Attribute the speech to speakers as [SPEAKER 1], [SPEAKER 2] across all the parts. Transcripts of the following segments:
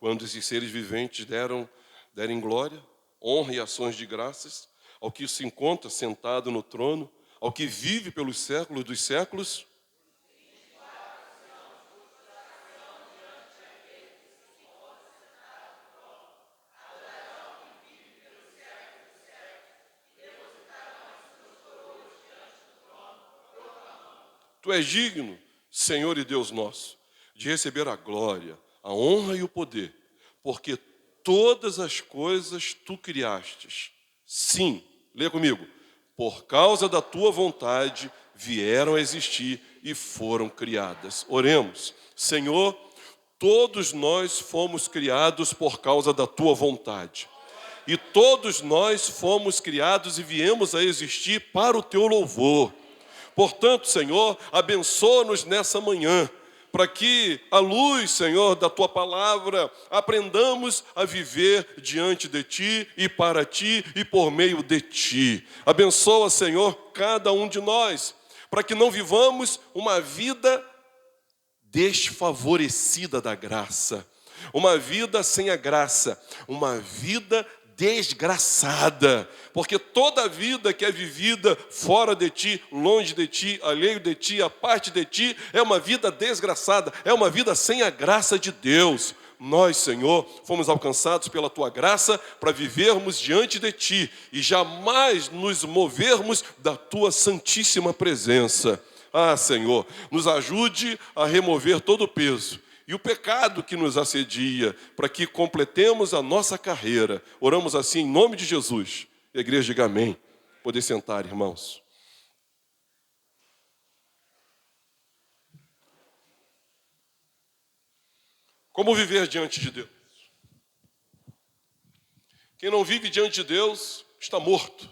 [SPEAKER 1] quando esses seres viventes derem glória, honra e ações de graças ao que se encontra sentado no trono, ao que vive pelos séculos dos séculos. Tu és digno, Senhor e Deus nosso, de receber a glória, a honra e o poder, porque todas as coisas tu criastes. Sim, lê comigo. Por causa da tua vontade vieram a existir e foram criadas. Oremos. Senhor, todos nós fomos criados por causa da tua vontade. E todos nós fomos criados e viemos a existir para o teu louvor. Portanto, Senhor, abençoa-nos nessa manhã, para que, à luz, Senhor, da Tua palavra, aprendamos a viver diante de Ti e para Ti e por meio de Ti. Abençoa, Senhor, cada um de nós, para que não vivamos uma vida desfavorecida da graça, uma vida sem a graça, uma vida desgraçada, porque toda vida que é vivida fora de ti, longe de ti, alheio de ti, a parte de ti, é uma vida desgraçada, é uma vida sem a graça de Deus. Nós, Senhor, fomos alcançados pela tua graça para vivermos diante de ti e jamais nos movermos da tua santíssima presença. Ah, Senhor, nos ajude a remover todo o peso e o pecado que nos assedia, para que completemos a nossa carreira. Oramos assim em nome de Jesus. A igreja diga amém. Poder sentar, irmãos. Como viver diante de Deus? Quem não vive diante de Deus está morto.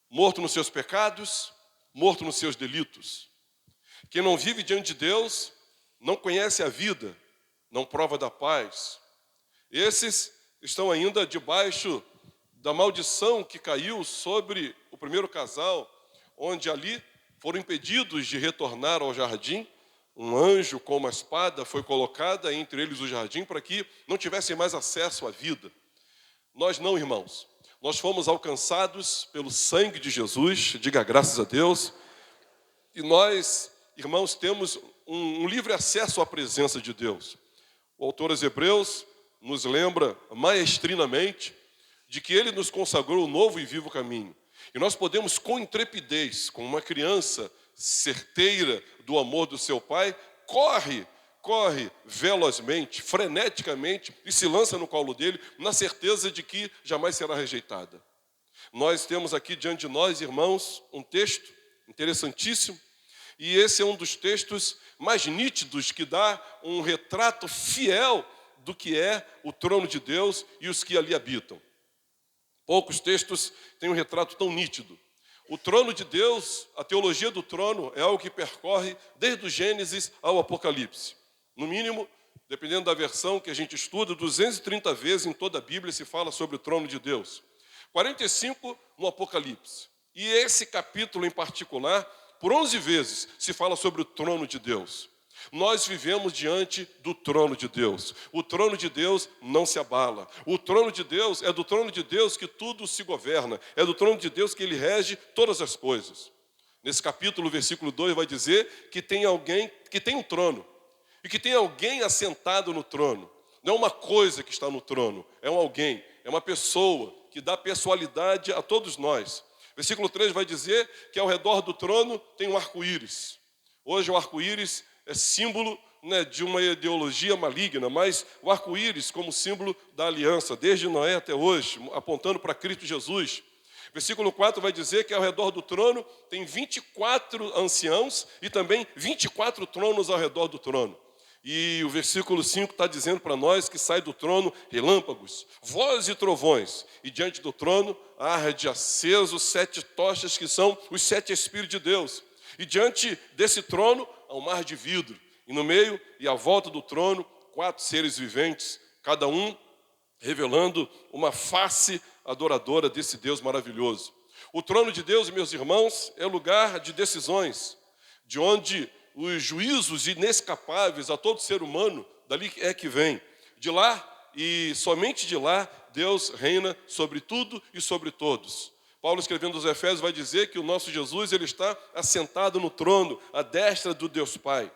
[SPEAKER 1] Morto nos seus pecados, morto nos seus delitos. Quem não vive diante de Deus não conhece a vida, não prova da paz. Esses estão ainda debaixo da maldição que caiu sobre o primeiro casal, onde ali foram impedidos de retornar ao jardim. Um anjo com uma espada foi colocada entre eles o jardim para que não tivessem mais acesso à vida. Nós não, irmãos. Nós fomos alcançados pelo sangue de Jesus, diga graças a Deus. E nós, irmãos, temos um livre acesso à presença de Deus. O autor aos Hebreus nos lembra maestrinamente de que ele nos consagrou um novo e vivo caminho. E nós podemos, com intrepidez, como uma criança certeira do amor do seu pai, corre velozmente, freneticamente e se lança no colo dele, na certeza de que jamais será rejeitada. Nós temos aqui diante de nós, irmãos, um texto interessantíssimo, e esse é um dos textos mais nítidos que dá um retrato fiel do que é o trono de Deus e os que ali habitam. Poucos textos têm um retrato tão nítido. O trono de Deus, a teologia do trono, é algo que percorre desde o Gênesis ao Apocalipse. No mínimo, dependendo da versão que a gente estuda, 230 vezes em toda a Bíblia se fala sobre o trono de Deus. 45 no Apocalipse. E esse capítulo em particular, por 11 vezes se fala sobre o trono de Deus. Nós vivemos diante do trono de Deus. O trono de Deus não se abala. O trono de Deus é do trono de Deus que tudo se governa. É do trono de Deus que ele rege todas as coisas. Nesse capítulo, versículo 2, vai dizer que tem alguém que tem um trono. E que tem alguém assentado no trono. Não é uma coisa que está no trono. É um alguém. É uma pessoa que dá pessoalidade a todos nós. Versículo 3 vai dizer que ao redor do trono tem um arco-íris. Hoje o arco-íris é símbolo, de uma ideologia maligna, mas o arco-íris como símbolo da aliança, desde Noé até hoje, apontando para Cristo Jesus. Versículo 4 vai dizer que ao redor do trono tem 24 anciãos e também 24 tronos ao redor do trono. E o versículo 5 está dizendo para nós que sai do trono relâmpagos, vozes e trovões. E diante do trono arde acesos 7 tochas que são os 7 Espíritos de Deus. E diante desse trono há um mar de vidro. E no meio e à volta do trono 4 seres viventes, cada um revelando uma face adoradora desse Deus maravilhoso. O trono de Deus, meus irmãos, é lugar de decisões, de onde os juízos inescapáveis a todo ser humano, dali é que vem. de lá e somente de lá Deus reina sobre tudo e sobre todos. Paulo, escrevendo aos Efésios, vai dizer que o nosso Jesus, ele está assentado no trono, à destra do Deus Pai.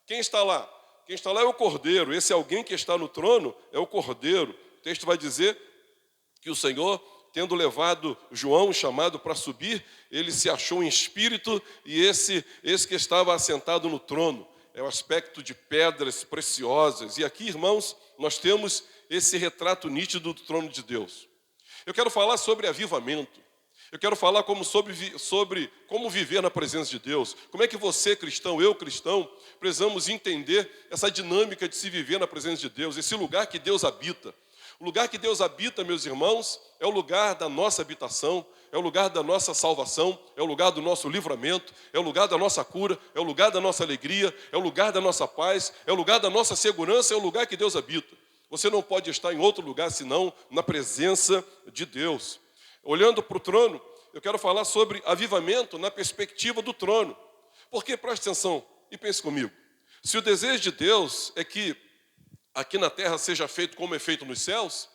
[SPEAKER 1] Quem está lá? Quem está lá é o Cordeiro. Esse alguém que está no trono é o Cordeiro. O texto vai dizer que o Senhor, tendo levado João, chamado para subir, ele se achou em espírito, e esse que estava assentado no trono é o aspecto de pedras preciosas. E aqui, irmãos, nós temos esse retrato nítido do trono de Deus. Eu quero falar sobre avivamento. Eu quero falar sobre como viver na presença de Deus. Como é que você, cristão, eu, cristão, precisamos entender essa dinâmica de se viver na presença de Deus, esse lugar que Deus habita. O lugar que Deus habita, meus irmãos, é o lugar da nossa habitação, é o lugar da nossa salvação, é o lugar do nosso livramento, é o lugar da nossa cura, é o lugar da nossa alegria, é o lugar da nossa paz, é o lugar da nossa segurança, é o lugar que Deus habita. Você não pode estar em outro lugar senão na presença de Deus. Olhando para o trono, eu quero falar sobre avivamento na perspectiva do trono. Porque, preste atenção e pense comigo, se o desejo de Deus é que aqui na terra seja feito como é feito nos céus,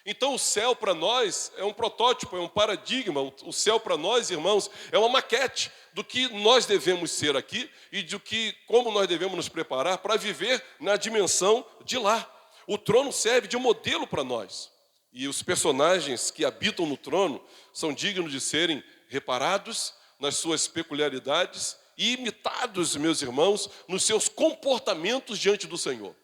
[SPEAKER 1] então o céu para nós é um protótipo, é um paradigma. O céu para nós, irmãos, é uma maquete do que nós devemos ser aqui e como nós devemos nos preparar para viver na dimensão de lá. O trono serve de modelo para nós. E os personagens que habitam no trono são dignos de serem reparados nas suas peculiaridades e imitados, meus irmãos, nos seus comportamentos diante do Senhor.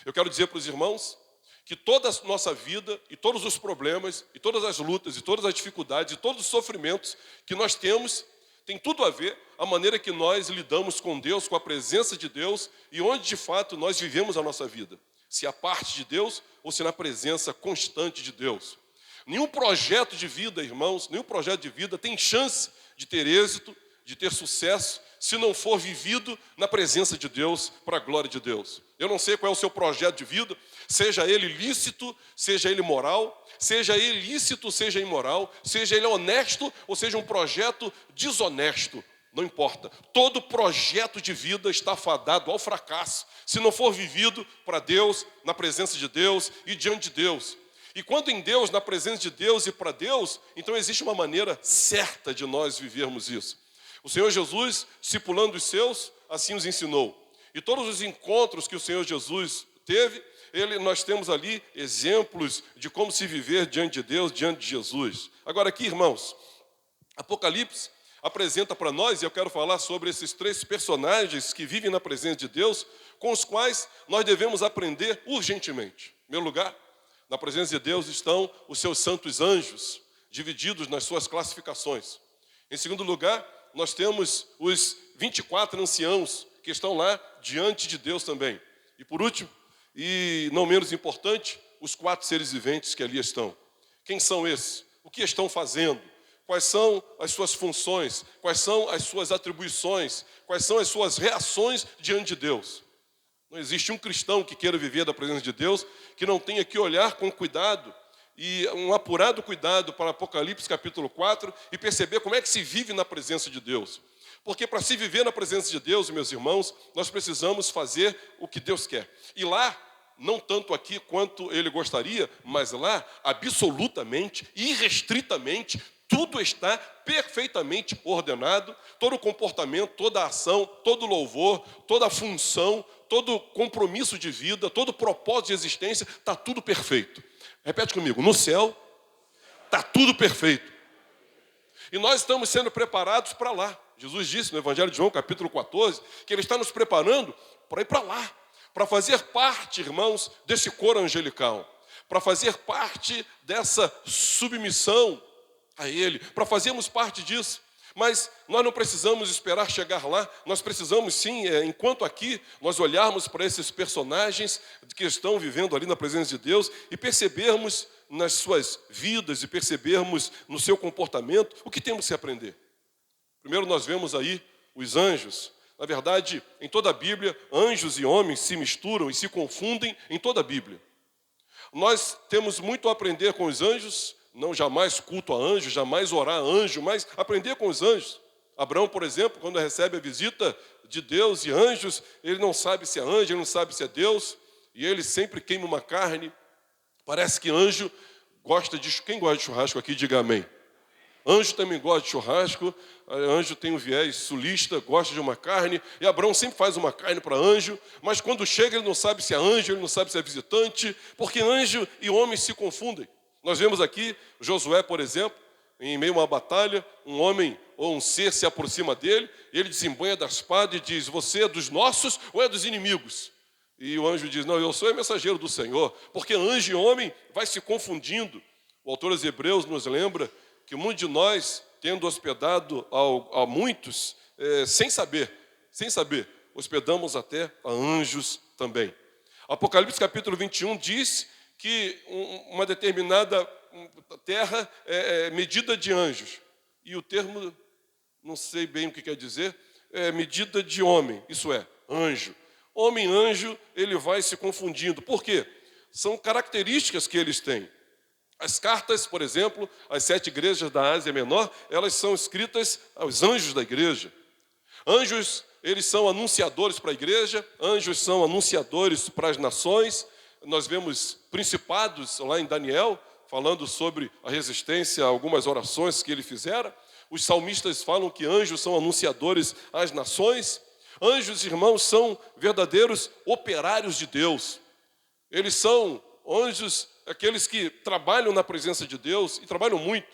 [SPEAKER 1] Eu quero dizer para os irmãos que toda a nossa vida e todos os problemas e todas as lutas e todas as dificuldades e todos os sofrimentos que nós temos tem tudo a ver a maneira que nós lidamos com Deus, com a presença de Deus e onde de fato nós vivemos a nossa vida. Se a parte de Deus ou se na presença constante de Deus. Nenhum projeto de vida, irmãos, nenhum projeto de vida tem chance de ter êxito, de ter sucesso, se não for vivido na presença de Deus, para a glória de Deus. Eu não sei qual é o seu projeto de vida, seja ele lícito, seja ele moral, seja ele ilícito, seja imoral, seja ele honesto ou seja um projeto desonesto. Não importa, todo projeto de vida está fadado ao fracasso, se não for vivido para Deus, na presença de Deus e diante de Deus. E quando em Deus, na presença de Deus e para Deus, então existe uma maneira certa de nós vivermos isso. O Senhor Jesus, discipulando os seus, assim os ensinou. E todos os encontros que o Senhor Jesus teve, nós temos ali exemplos de como se viver diante de Deus, diante de Jesus. Agora aqui, irmãos, Apocalipse apresenta para nós, e eu quero falar sobre esses três personagens que vivem na presença de Deus, com os quais nós devemos aprender urgentemente. Em primeiro lugar, na presença de Deus estão os seus santos anjos, divididos nas suas classificações. Em segundo lugar, nós temos os 24 anciãos que estão lá diante de Deus também. E por último, e não menos importante, os 4 seres viventes que ali estão. Quem são esses? O que estão fazendo? Quais são as suas funções? Quais são as suas atribuições? Quais são as suas reações diante de Deus? Não existe um cristão que queira viver da presença de Deus que não tenha que olhar com cuidado e um apurado cuidado para Apocalipse capítulo 4 e perceber como é que se vive na presença de Deus. Porque para se viver na presença de Deus, meus irmãos, nós precisamos fazer o que Deus quer. E lá, não tanto aqui quanto ele gostaria, mas lá, absolutamente, irrestritamente, tudo está perfeitamente ordenado, todo o comportamento, toda a ação, todo o louvor, toda a função, todo o compromisso de vida, todo o propósito de existência, está tudo perfeito. Repete comigo, no céu está tudo perfeito. E nós estamos sendo preparados para lá. Jesus disse no Evangelho de João, capítulo 14, que Ele está nos preparando para ir para lá, para fazer parte, irmãos, desse coro angelical, para fazer parte dessa submissão a Ele, para fazermos parte disso. Mas nós não precisamos esperar chegar lá, nós precisamos sim, enquanto aqui, nós olharmos para esses personagens que estão vivendo ali na presença de Deus e percebermos nas suas vidas e percebermos no seu comportamento o que temos que aprender. Primeiro nós vemos aí os anjos. Na verdade, em toda a Bíblia, anjos e homens se misturam e se confundem em toda a Bíblia. Nós temos muito a aprender com os anjos, não jamais culto a anjo, jamais orar a anjo, mas aprender com os anjos. Abraão, por exemplo, quando recebe a visita de Deus e anjos, ele não sabe se é anjo, ele não sabe se é Deus. e ele sempre queima uma carne. Parece que anjo gosta de... Quem gosta de churrasco aqui, diga amém. Anjo também gosta de churrasco, anjo tem um viés sulista, gosta de uma carne, e Abraão sempre faz uma carne para anjo, mas quando chega ele não sabe se é anjo, ele não sabe se é visitante, porque anjo e homem se confundem. Nós vemos aqui Josué, por exemplo, em meio a uma batalha, um homem ou um ser se aproxima dele, ele desembanha da espada e diz: você é dos nossos ou é dos inimigos? E o anjo diz: não, eu sou mensageiro do Senhor, porque anjo e homem vai se confundindo. O autor aos Hebreus nos lembra que muitos de nós, tendo hospedado a muitos, sem saber, hospedamos até a anjos também. Apocalipse capítulo 21 diz que uma determinada terra é medida de anjos. E o termo, não sei bem o que quer dizer, é medida de homem, isso é, anjo. Homem e anjo, ele vai se confundindo. Por quê? São características que eles têm. As cartas, por exemplo, as 7 igrejas da Ásia Menor, elas são escritas aos anjos da igreja. Anjos, eles são anunciadores para a igreja, anjos são anunciadores para as nações. Nós vemos principados lá em Daniel, falando sobre a resistência a algumas orações que ele fizera. Os salmistas falam que anjos são anunciadores às nações. Anjos, irmãos, são verdadeiros operários de Deus. Eles são anjos, aqueles que trabalham na presença de Deus, e trabalham muito.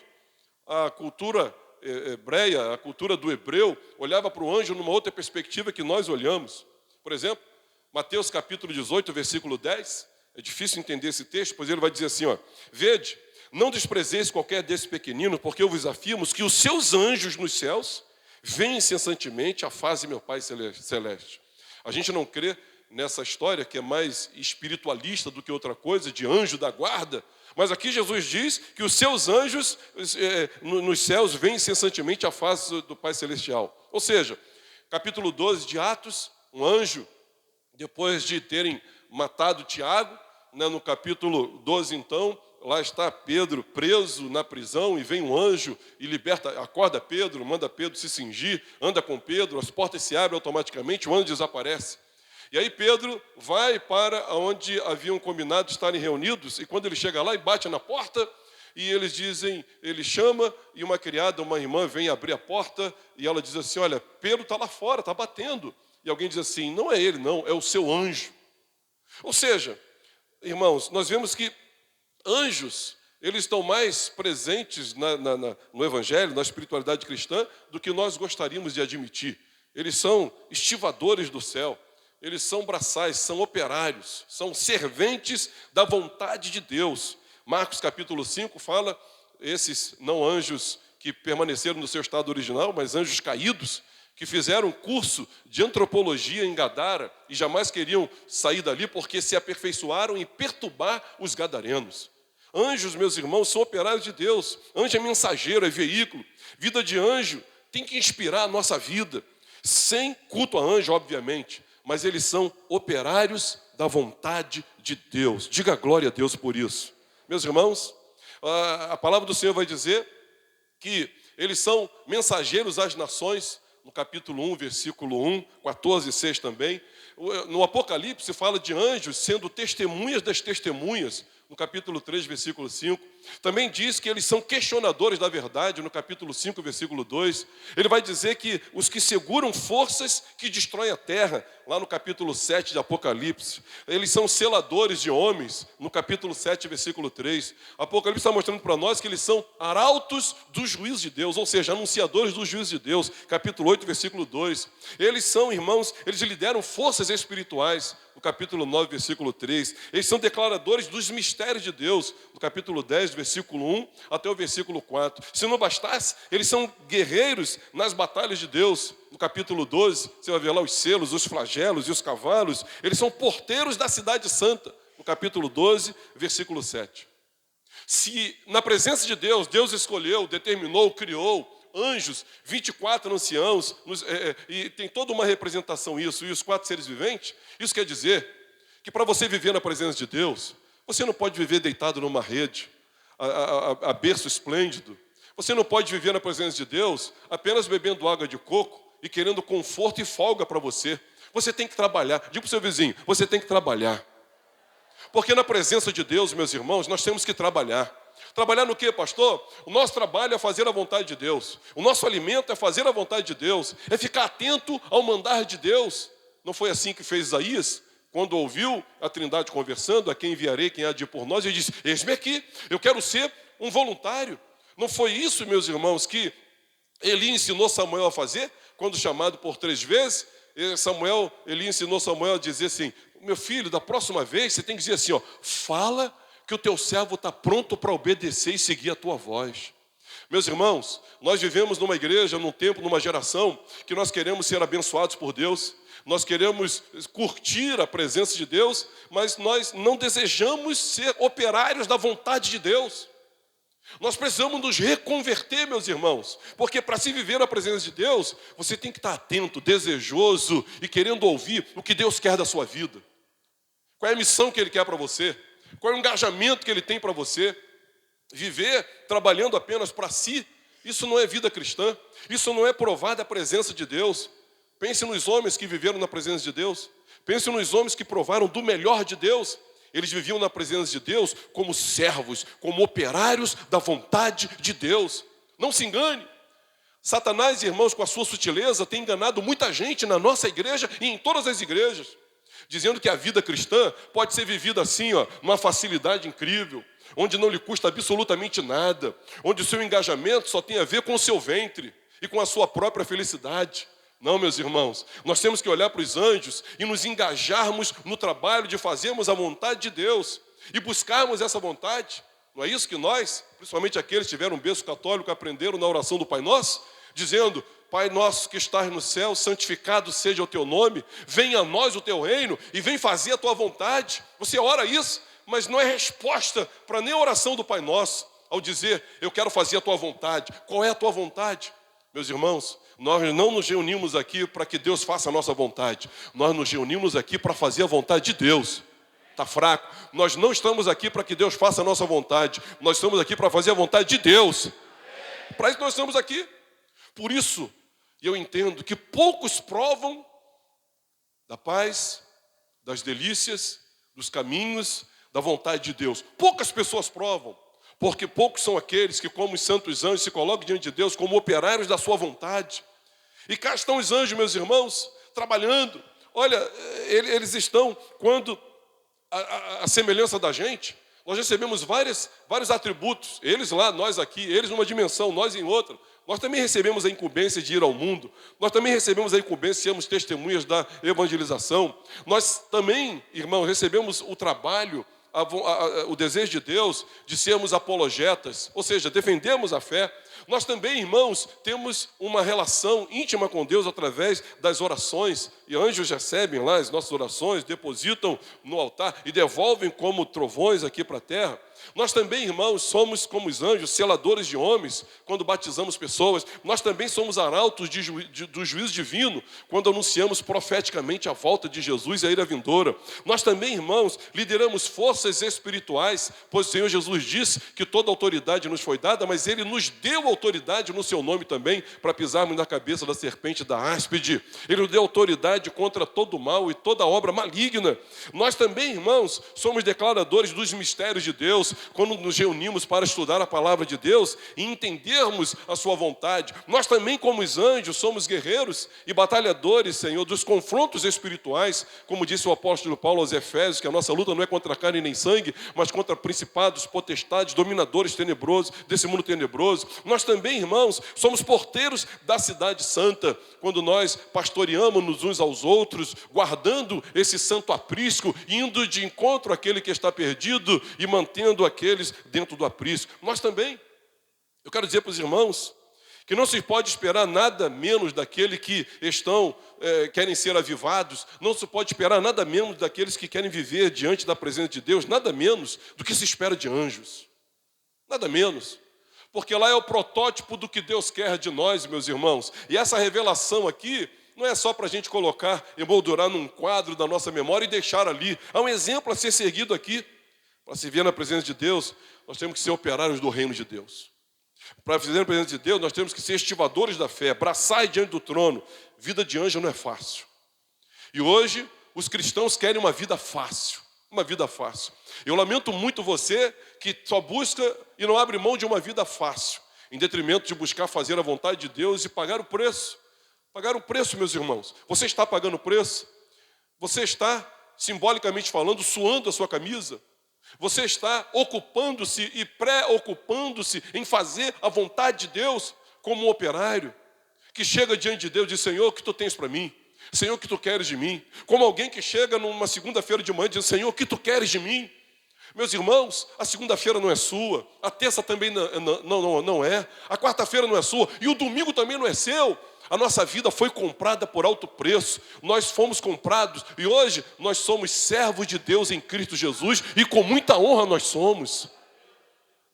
[SPEAKER 1] A cultura hebreia, a cultura do hebreu, olhava para o anjo numa outra perspectiva que nós olhamos. Por exemplo, Mateus capítulo 18, versículo 10, é difícil entender esse texto, pois ele vai dizer assim, ó: vede, não desprezeis qualquer desses pequeninos, porque eu vos afirmo que os seus anjos nos céus vêm incessantemente à face de meu Pai celeste. A gente não crê nessa história, que é mais espiritualista do que outra coisa, de anjo da guarda, mas aqui Jesus diz que os seus anjos nos céus vêm incessantemente à face do Pai Celestial. Ou seja, capítulo 12 de Atos, um anjo, depois de terem matado Tiago, no capítulo 12 então, lá está Pedro preso na prisão, e vem um anjo e liberta, acorda Pedro, manda Pedro se cingir, anda com Pedro, as portas se abrem automaticamente, o anjo desaparece. E aí Pedro vai para onde haviam combinado estarem reunidos, e quando ele chega lá e bate na porta, e eles dizem, ele chama, e uma criada, uma irmã, vem abrir a porta, e ela diz assim: olha, Pedro está lá fora, está batendo. E alguém diz assim: não é ele não, é o seu anjo. Ou seja, irmãos, nós vemos que anjos, eles estão mais presentes no Evangelho, na espiritualidade cristã, do que nós gostaríamos de admitir. Eles são estivadores do céu. Eles são braçais, são operários, são serventes da vontade de Deus. Marcos capítulo 5 fala, esses não anjos que permaneceram no seu estado original, mas anjos caídos, que fizeram curso de antropologia em Gadara e jamais queriam sair dali porque se aperfeiçoaram em perturbar os gadarenos. Anjos, meus irmãos, são operários de Deus. Anjo é mensageiro, é veículo. Vida de anjo tem que inspirar a nossa vida. Sem culto a anjo, obviamente, mas eles são operários da vontade de Deus. Diga glória a Deus por isso. Meus irmãos, a palavra do Senhor vai dizer que eles são mensageiros às nações, no capítulo 1, versículo 1, 14 e 6 também. No Apocalipse fala de anjos sendo testemunhas das testemunhas, no capítulo 3, versículo 5. Também diz que eles são questionadores da verdade, no capítulo 5, versículo 2. Ele vai dizer que os que seguram forças que destroem a terra, lá no capítulo 7 de Apocalipse. Eles são seladores de homens, no capítulo 7, versículo 3. Apocalipse está mostrando para nós que eles são arautos dos juízos de Deus, ou seja, anunciadores dos juízos de Deus, capítulo 8, versículo 2. Eles são, irmãos, eles lideram forças espirituais, no capítulo 9, versículo 3. Eles são declaradores dos mistérios de Deus, no capítulo 10, versículo 1 até o versículo 4. Se não bastasse, eles são guerreiros nas batalhas de Deus. No capítulo 12, você vai ver lá os selos, os flagelos e os cavalos. Eles são porteiros da cidade santa. No capítulo 12, versículo 7. Se na presença de Deus, Deus escolheu, determinou, criou anjos, 24 anciãos, e tem toda uma representação isso, e os 4 seres viventes, isso quer dizer que para você viver na presença de Deus, você não pode viver deitado numa rede, a berço esplêndido. Você não pode viver na presença de Deus apenas bebendo água de coco e querendo conforto e folga para você. Você tem que trabalhar. Diga para o seu vizinho, você tem que trabalhar. Porque na presença de Deus, meus irmãos, nós temos que trabalhar. Trabalhar no quê, pastor? O nosso trabalho é fazer a vontade de Deus. O nosso alimento é fazer a vontade de Deus. É ficar atento ao mandar de Deus. Não foi assim que fez Isaías? Quando ouviu a Trindade conversando, a quem enviarei, quem há de ir por nós, ele disse, eis-me aqui, eu quero ser um voluntário. Não foi isso, meus irmãos, que Eli ensinou Samuel a fazer? Quando chamado por 3 vezes, Eli ensinou Samuel a dizer assim, meu filho, da próxima vez, você tem que dizer assim, fala que o teu servo está pronto para obedecer e seguir a tua voz. Meus irmãos, nós vivemos numa igreja, num tempo, numa geração, que nós queremos ser abençoados por Deus, nós queremos curtir a presença de Deus, mas nós não desejamos ser operários da vontade de Deus. Nós precisamos nos reconverter, meus irmãos, porque para se viver a presença de Deus, você tem que estar atento, desejoso e querendo ouvir o que Deus quer da sua vida. Qual é a missão que Ele quer para você? Qual é o engajamento que Ele tem para você? Viver trabalhando apenas para si, isso não é vida cristã, isso não é provar da presença de Deus. Pense nos homens que viveram na presença de Deus, pense nos homens que provaram do melhor de Deus. Eles viviam na presença de Deus como servos, como operários da vontade de Deus. Não se engane. Satanás, irmãos, com a sua sutileza, tem enganado muita gente na nossa igreja e em todas as igrejas, dizendo que a vida cristã pode ser vivida assim, numa facilidade incrível, onde não lhe custa absolutamente nada, onde o seu engajamento só tem a ver com o seu ventre e com a sua própria felicidade. Não, meus irmãos, nós temos que olhar para os anjos e nos engajarmos no trabalho de fazermos a vontade de Deus e buscarmos essa vontade. Não é isso que nós, principalmente aqueles que tiveram um berço católico, aprenderam na oração do Pai Nosso, dizendo, Pai nosso que estás no céu, santificado seja o teu nome, venha a nós o teu reino e vem fazer a tua vontade. Você ora isso, mas não é resposta para nem a oração do Pai Nosso, ao dizer, eu quero fazer a tua vontade. Qual é a tua vontade? Meus irmãos, nós não nos reunimos aqui para que Deus faça a nossa vontade. Nós nos reunimos aqui para fazer a vontade de Deus. Está fraco. Nós não estamos aqui para que Deus faça a nossa vontade. Nós estamos aqui para fazer a vontade de Deus. Para isso nós estamos aqui. Por isso, eu entendo que poucos provam da paz, das delícias, dos caminhos, da vontade de Deus. Poucas pessoas provam. Porque poucos são aqueles que, como os santos anjos, se colocam diante de Deus como operários da sua vontade. E cá estão os anjos, meus irmãos, trabalhando. Olha, eles estão, quando a semelhança da gente, nós recebemos vários atributos. Eles lá, nós aqui, eles numa dimensão, nós em outra. Nós também recebemos a incumbência de ir ao mundo. Nós também recebemos a incumbência de sermos testemunhas da evangelização. Nós também, irmãos, recebemos o trabalho, o desejo de Deus de sermos apologetas, ou seja, defendemos a fé. Nós também, irmãos, temos uma relação íntima com Deus através das orações, e anjos recebem lá as nossas orações, depositam no altar e devolvem como trovões aqui para a terra. Nós também, irmãos, somos como os anjos, seladores de homens, quando batizamos pessoas. Nós também somos arautos do juízo divino, quando anunciamos profeticamente a volta de Jesus e a ira vindoura. Nós também, irmãos, lideramos forças espirituais, pois o Senhor Jesus disse que toda autoridade nos foi dada, mas Ele nos deu autoridade no seu nome também, para pisarmos na cabeça da serpente da áspide. Ele nos deu autoridade contra todo mal e toda obra maligna. Nós também, irmãos, somos declaradores dos mistérios de Deus, quando nos reunimos para estudar a palavra de Deus e entendermos a sua vontade. Nós também, como os anjos, somos guerreiros e batalhadores, Senhor, dos confrontos espirituais, como disse o apóstolo Paulo aos Efésios, que a nossa luta não é contra carne nem sangue, mas contra principados, potestades, dominadores tenebrosos, desse mundo tenebroso. Nós também, irmãos, somos porteiros da cidade santa, quando nós pastoreamos uns aos outros, guardando esse santo aprisco, indo de encontro àquele que está perdido e mantendo aqueles dentro do aprisco. Nós também. Eu quero dizer para os irmãos que não se pode esperar nada menos daqueles que querem ser avivados, não se pode esperar nada menos daqueles que querem viver diante da presença de Deus, nada menos do que se espera de anjos. Nada menos. Porque lá é o protótipo do que Deus quer de nós, meus irmãos. E essa revelação aqui não é só para a gente colocar, emoldurar num quadro da nossa memória e deixar ali. Há um exemplo a ser seguido aqui. Para se ver na presença de Deus, nós temos que ser operários do reino de Deus. Para viver na presença de Deus, nós temos que ser estivadores da fé, braçar diante do trono. Vida de anjo não é fácil. E hoje, os cristãos querem uma vida fácil. uma vida fácil. Eu lamento muito você que só busca e não abre mão de uma vida fácil, em detrimento de buscar fazer a vontade de Deus e pagar o preço. Pagar o preço, meus irmãos. Você está pagando o preço? Você está, simbolicamente falando, suando a sua camisa? Você está ocupando-se e preocupando-se em fazer a vontade de Deus como um operário que chega diante de Deus e diz: Senhor, o que tu tens para mim? Senhor, o que tu queres de mim? Como alguém que chega numa segunda-feira de manhã e diz: Senhor, o que tu queres de mim? Meus irmãos, a segunda-feira não é sua, a terça também não é, a quarta-feira não é sua e o domingo também não é seu. A nossa vida foi comprada por alto preço, nós fomos comprados e hoje nós somos servos de Deus em Cristo Jesus e com muita honra nós somos.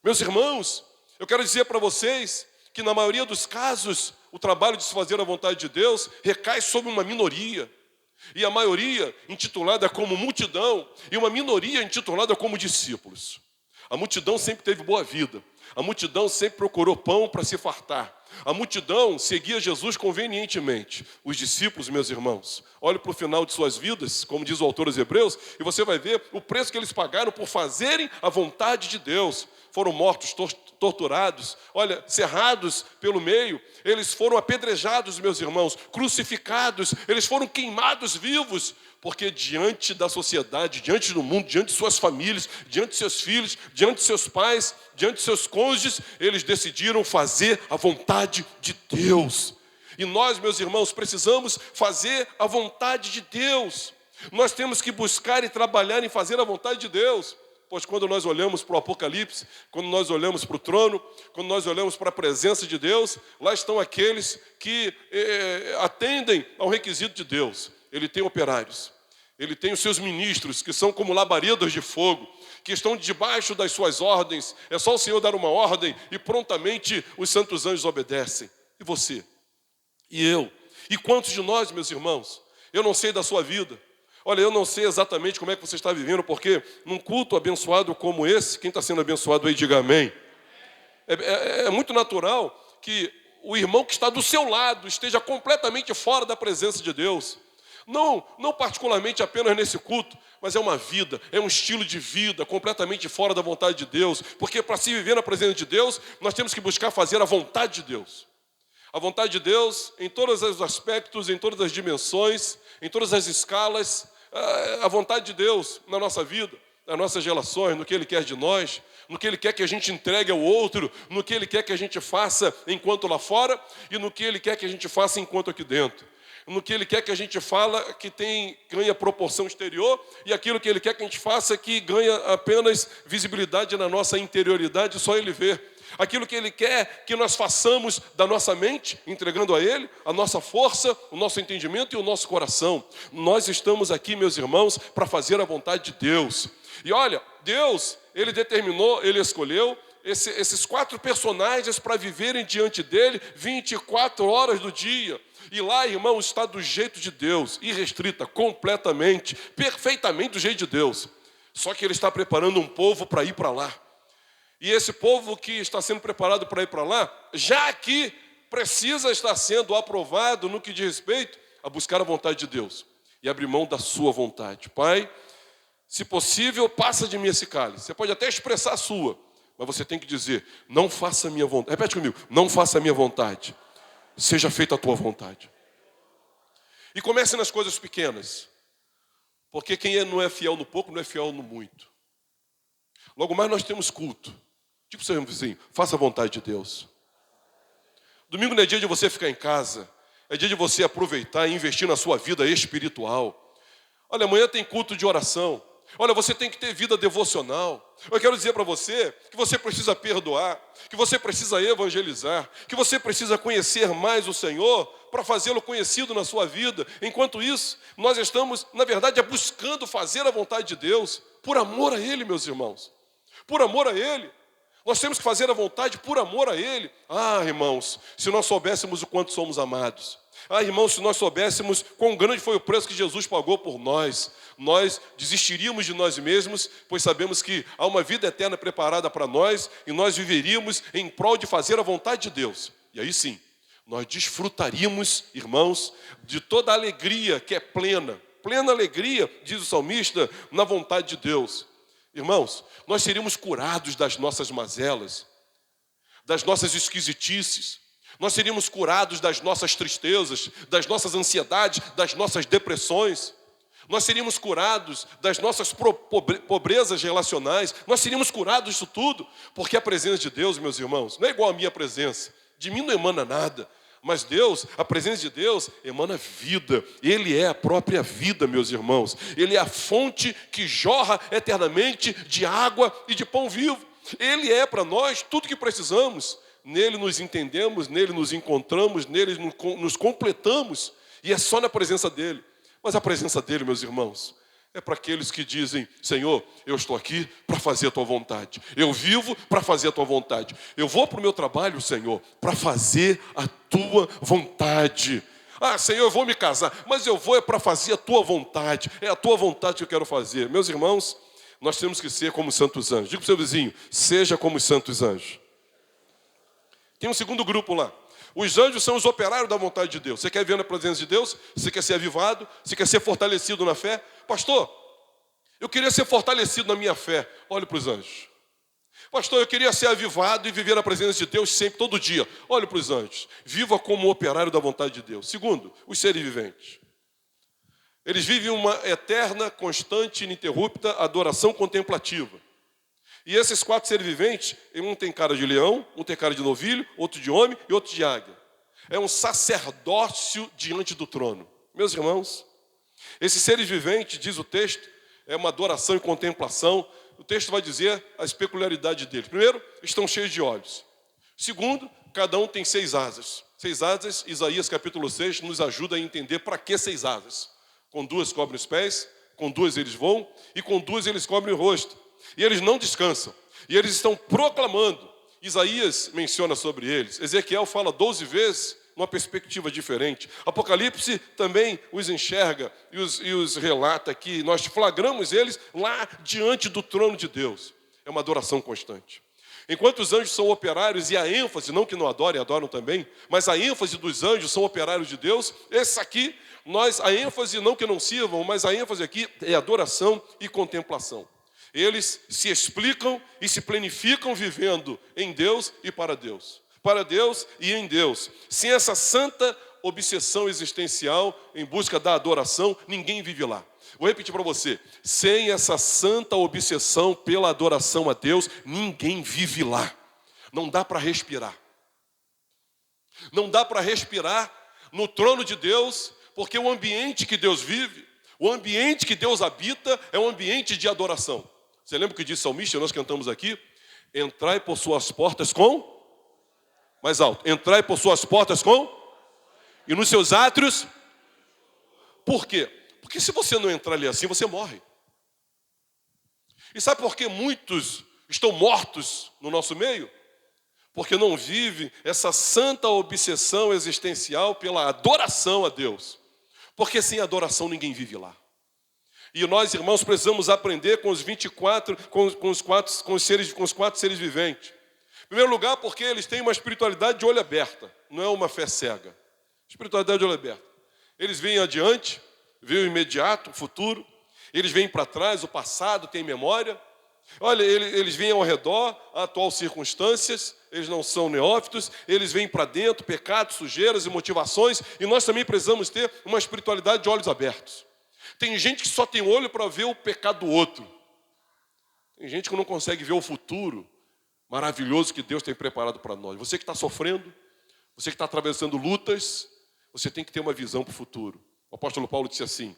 [SPEAKER 1] Meus irmãos, eu quero dizer para vocês que na maioria dos casos o trabalho de se fazer a vontade de Deus recai sobre uma minoria. E a maioria intitulada como multidão e uma minoria intitulada como discípulos. A multidão sempre teve boa vida. A multidão sempre procurou pão para se fartar. A multidão seguia Jesus convenientemente. Os discípulos, meus irmãos, olhe para o final de suas vidas, como diz o autor aos Hebreus, e você vai ver o preço que eles pagaram por fazerem a vontade de Deus. Foram mortos, torturados, olha, cerrados pelo meio. Eles foram apedrejados, meus irmãos, crucificados. Eles foram queimados vivos. Porque diante da sociedade, diante do mundo, diante de suas famílias, diante de seus filhos, diante de seus pais, diante de seus cônjuges, eles decidiram fazer a vontade de Deus. E nós, meus irmãos, precisamos fazer a vontade de Deus. Nós temos que buscar e trabalhar em fazer a vontade de Deus. Pois quando nós olhamos para o Apocalipse, quando nós olhamos para o trono, quando nós olhamos para a presença de Deus, lá estão aqueles que atendem ao requisito de Deus. Ele tem operários, ele tem os seus ministros, que são como labaredas de fogo, que estão debaixo das suas ordens. É só o Senhor dar uma ordem e prontamente os santos anjos obedecem. E você? E eu? E quantos de nós, meus irmãos? Eu não sei da sua vida. Olha, eu não sei exatamente como é que você está vivendo, porque num culto abençoado como esse, quem está sendo abençoado aí, diga amém. É muito natural que o irmão que está do seu lado esteja completamente fora da presença de Deus. Não particularmente apenas nesse culto, mas é uma vida, é um estilo de vida completamente fora da vontade de Deus. Porque para se viver na presença de Deus, nós temos que buscar fazer a vontade de Deus. A vontade de Deus em todos os aspectos, em todas as dimensões, em todas as escalas. A vontade de Deus na nossa vida, nas nossas relações, no que Ele quer de nós, no que Ele quer que a gente entregue ao outro, no que Ele quer que a gente faça enquanto lá fora e no que Ele quer que a gente faça enquanto aqui dentro. No que Ele quer que a gente fala que ganha proporção exterior e aquilo que Ele quer que a gente faça que ganha apenas visibilidade na nossa interioridade, só Ele vê. Aquilo que Ele quer que nós façamos da nossa mente, entregando a Ele a nossa força, o nosso entendimento e o nosso coração. Nós estamos aqui, meus irmãos, para fazer a vontade de Deus. E olha, Deus, Ele determinou, Ele escolheu esses 4 personagens para viverem diante dEle 24 horas do dia. E lá, irmão, está do jeito de Deus, irrestrita, completamente, perfeitamente do jeito de Deus. Só que Ele está preparando um povo para ir para lá. E esse povo que está sendo preparado para ir para lá, já aqui precisa estar sendo aprovado no que diz respeito a buscar a vontade de Deus e abrir mão da sua vontade. Pai, se possível, passa de mim esse cálice. Você pode até expressar a sua, mas você tem que dizer: não faça a minha vontade. Repete comigo: não faça a minha vontade, seja feita a tua vontade. E comece nas coisas pequenas, porque quem não é fiel no pouco não é fiel no muito. Logo mais nós temos culto. Diga para o seu vizinho: faça a vontade de Deus. Domingo não é dia de você ficar em casa, é dia de você aproveitar e investir na sua vida espiritual. Olha, amanhã tem culto de oração. Olha, você tem que ter vida devocional. Eu quero dizer para você que você precisa perdoar, que você precisa evangelizar, que você precisa conhecer mais o Senhor para fazê-lo conhecido na sua vida. Enquanto isso, nós estamos, na verdade, buscando fazer a vontade de Deus por amor a Ele, meus irmãos. Por amor a Ele. Nós temos que fazer a vontade por amor a Ele. Ah, irmãos, se nós soubéssemos o quanto somos amados. Ah, irmãos, se nós soubéssemos quão grande foi o preço que Jesus pagou por nós, nós desistiríamos de nós mesmos, pois sabemos que há uma vida eterna preparada para nós e nós viveríamos em prol de fazer a vontade de Deus. E aí sim, nós desfrutaríamos, irmãos, de toda a alegria que é plena, plena alegria, diz o salmista, na vontade de Deus. Irmãos, nós seríamos curados das nossas mazelas, das nossas esquisitices. Nós seríamos curados das nossas tristezas, das nossas ansiedades, das nossas depressões. Nós seríamos curados das nossas pobrezas relacionais. Nós seríamos curados disso tudo, porque a presença de Deus, meus irmãos, não é igual à minha presença. De mim não emana nada. Mas Deus, a presença de Deus, emana vida. Ele é a própria vida, meus irmãos. Ele é a fonte que jorra eternamente de água e de pão vivo. Ele é para nós tudo que precisamos. Nele nos entendemos, nele nos encontramos, nele nos completamos. E é só na presença dele. Mas a presença dele, meus irmãos, é para aqueles que dizem: Senhor, eu estou aqui para fazer a tua vontade. Eu vivo para fazer a tua vontade. Eu vou para o meu trabalho, Senhor, para fazer a tua vontade. Ah, Senhor, eu vou me casar, mas eu vou para fazer a tua vontade. É a tua vontade que eu quero fazer. Meus irmãos, nós temos que ser como os santos anjos. Diga para o seu vizinho: seja como os santos anjos. Tem um segundo grupo lá. Os anjos são os operários da vontade de Deus. Você quer ver na presença de Deus? Você quer ser avivado? Você quer ser fortalecido na fé? Pastor, eu queria ser fortalecido na minha fé. Olhe para os anjos. Pastor, eu queria ser avivado e viver na presença de Deus sempre, todo dia. Olhe para os anjos. Viva como operário da vontade de Deus. Segundo, os seres viventes. Eles vivem uma eterna, constante, ininterrupta adoração contemplativa. E esses 4 seres viventes, um tem cara de leão, um tem cara de novilho, outro de homem e outro de águia. É um sacerdócio diante do trono. Meus irmãos, esses seres viventes, diz o texto, é uma adoração e contemplação. O texto vai dizer as peculiaridades deles. Primeiro, estão cheios de olhos. Segundo, cada um tem 6 asas. 6 asas, Isaías capítulo 6 nos ajuda a entender para que 6 asas. Com 2 cobrem os pés, com 2 eles voam e com 2 eles cobrem o rosto. E eles não descansam. E eles estão proclamando. Isaías menciona sobre eles. Ezequiel fala 12 vezes, numa perspectiva diferente. Apocalipse também os enxerga e os relata que nós flagramos eles lá diante do trono de Deus. É uma adoração constante. Enquanto os anjos são operários, e a ênfase, não que não adorem, adoram também, mas a ênfase dos anjos são operários de Deus, esse aqui, a ênfase não que não sirvam, mas a ênfase aqui é adoração e contemplação. Eles se explicam e se planificam vivendo em Deus e para Deus. Para Deus e em Deus. Sem essa santa obsessão existencial em busca da adoração, ninguém vive lá. Vou repetir para você. Sem essa santa obsessão pela adoração a Deus, ninguém vive lá. Não dá para respirar. Não dá para respirar no trono de Deus, porque o ambiente que Deus vive, o ambiente que Deus habita é um ambiente de adoração. Você lembra o que disse o salmista, nós cantamos aqui? Entrai por suas portas com... Mais alto. Entrai por suas portas com... E nos seus átrios... Por quê? Porque se você não entrar ali assim, você morre. E sabe por que muitos estão mortos no nosso meio? Porque não vivem essa santa obsessão existencial pela adoração a Deus. Porque sem adoração ninguém vive lá. E nós, irmãos, precisamos aprender com os 24, com os 4 seres viventes. Em primeiro lugar, porque eles têm uma espiritualidade de olho aberto, não é uma fé cega. Espiritualidade de olho aberto. Eles veem adiante, veem o imediato, o futuro. Eles veem para trás, o passado, têm memória. Olha, eles veem ao redor, a atual circunstâncias. Eles não são neófitos. Eles veem para dentro, pecados, sujeiras e motivações. E nós também precisamos ter uma espiritualidade de olhos abertos. Tem gente que só tem olho para ver o pecado do outro. Tem gente que não consegue ver o futuro maravilhoso que Deus tem preparado para nós. Você que está sofrendo, você que está atravessando lutas, você tem que ter uma visão para o futuro. O apóstolo Paulo disse assim,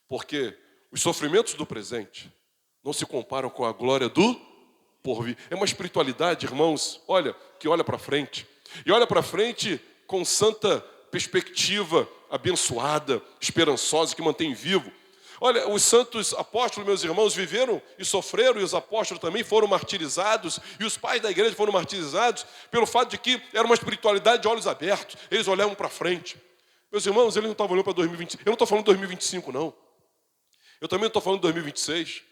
[SPEAKER 1] porque os sofrimentos do presente não se comparam com a glória do porvir. É uma espiritualidade, irmãos, que olha para frente. E olha para frente com santa perspectiva abençoada, esperançosa, que mantém vivo. Olha, os santos apóstolos, meus irmãos, viveram e sofreram, e os apóstolos também foram martirizados, e os pais da igreja foram martirizados pelo fato de que era uma espiritualidade de olhos abertos, eles olhavam para frente. Meus irmãos, eles não estavam olhando para 2025, eu não estou falando de 2025 não, eu também não estou falando de 2026,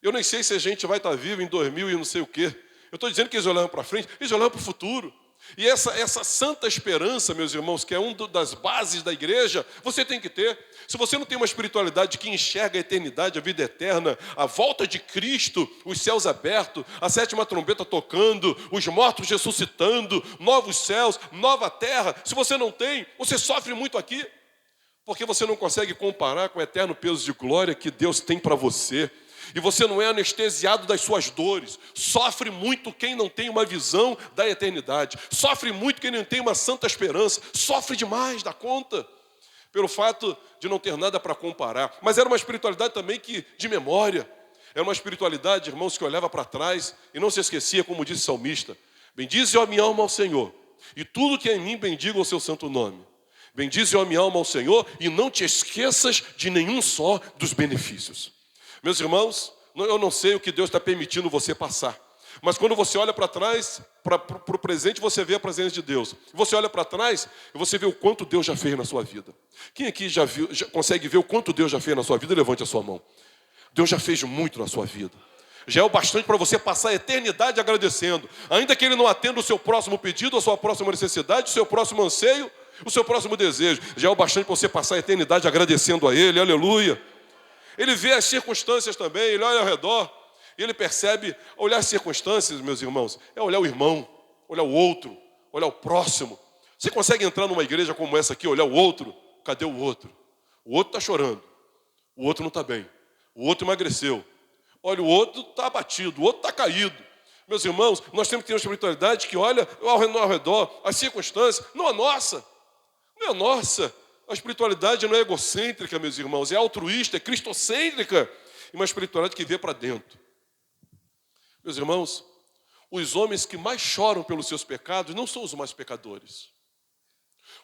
[SPEAKER 1] eu nem sei se a gente vai estar vivo em 2000 e não sei o quê, eu estou dizendo que eles olhavam para frente, eles olhavam para o futuro. E essa santa esperança, meus irmãos, que é uma das bases da igreja, você tem que ter. Se você não tem uma espiritualidade que enxerga a eternidade, a vida eterna, a volta de Cristo, os céus abertos, a sétima trombeta tocando, os mortos ressuscitando, novos céus, nova terra, se você não tem, você sofre muito aqui, porque você não consegue comparar com o eterno peso de glória que Deus tem para você. E você não é anestesiado das suas dores. Sofre muito quem não tem uma visão da eternidade. Sofre muito quem não tem uma santa esperança. Sofre demais da conta, pelo fato de não ter nada para comparar. Mas era uma espiritualidade também de memória. Era uma espiritualidade, irmãos, que olhava para trás e não se esquecia, como disse o salmista: bendize, ó minha alma, ao Senhor, e tudo que é em mim bendiga o seu santo nome. Bendize, ó minha alma, ao Senhor, e não te esqueças de nenhum só dos benefícios. Meus irmãos, eu não sei o que Deus está permitindo você passar, mas quando você olha para trás, para o presente, você vê a presença de Deus. Você olha para trás e você vê o quanto Deus já fez na sua vida. Quem aqui já consegue ver o quanto Deus já fez na sua vida? Levante a sua mão. Deus já fez muito na sua vida. Já é o bastante para você passar a eternidade agradecendo. Ainda que Ele não atenda o seu próximo pedido, a sua próxima necessidade, o seu próximo anseio, o seu próximo desejo. Já é o bastante para você passar a eternidade agradecendo a Ele. Aleluia. Ele vê as circunstâncias também, ele olha ao redor, e ele percebe. Olhar as circunstâncias, meus irmãos, é olhar o irmão, olhar o outro, olhar o próximo. Você consegue entrar numa igreja como essa aqui, olhar o outro? Cadê o outro? O outro está chorando, o outro não está bem, o outro emagreceu. Olha, o outro está abatido, o outro está caído. Meus irmãos, nós temos que ter uma espiritualidade que olha ao redor, as circunstâncias, não a nossa, não é a nossa. A espiritualidade não é egocêntrica, meus irmãos, é altruísta, é cristocêntrica. E uma espiritualidade que vê para dentro. Meus irmãos, os homens que mais choram pelos seus pecados não são os mais pecadores.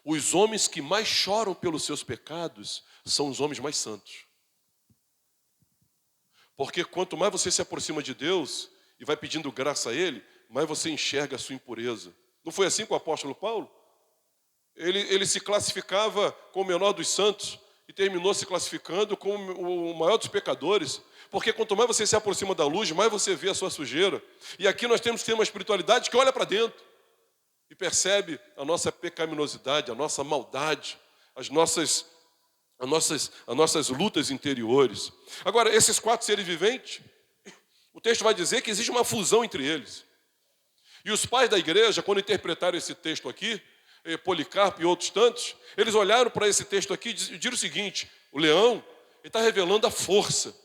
[SPEAKER 1] Os homens que mais choram pelos seus pecados são os homens mais santos. Porque quanto mais você se aproxima de Deus e vai pedindo graça a Ele, mais você enxerga a sua impureza. Não foi assim com o apóstolo Paulo? Ele se classificava como o menor dos santos e terminou se classificando como o maior dos pecadores. Porque quanto mais você se aproxima da luz, mais você vê a sua sujeira. E aqui nós temos que ter uma espiritualidade que olha para dentro e percebe a nossa pecaminosidade, a nossa maldade, as nossas lutas interiores. Agora, esses 4 seres viventes, o texto vai dizer que existe uma fusão entre eles. E os pais da igreja, quando interpretaram esse texto aqui, Policarpo e outros tantos, eles olharam para esse texto aqui e disseram o seguinte: o leão está revelando a força.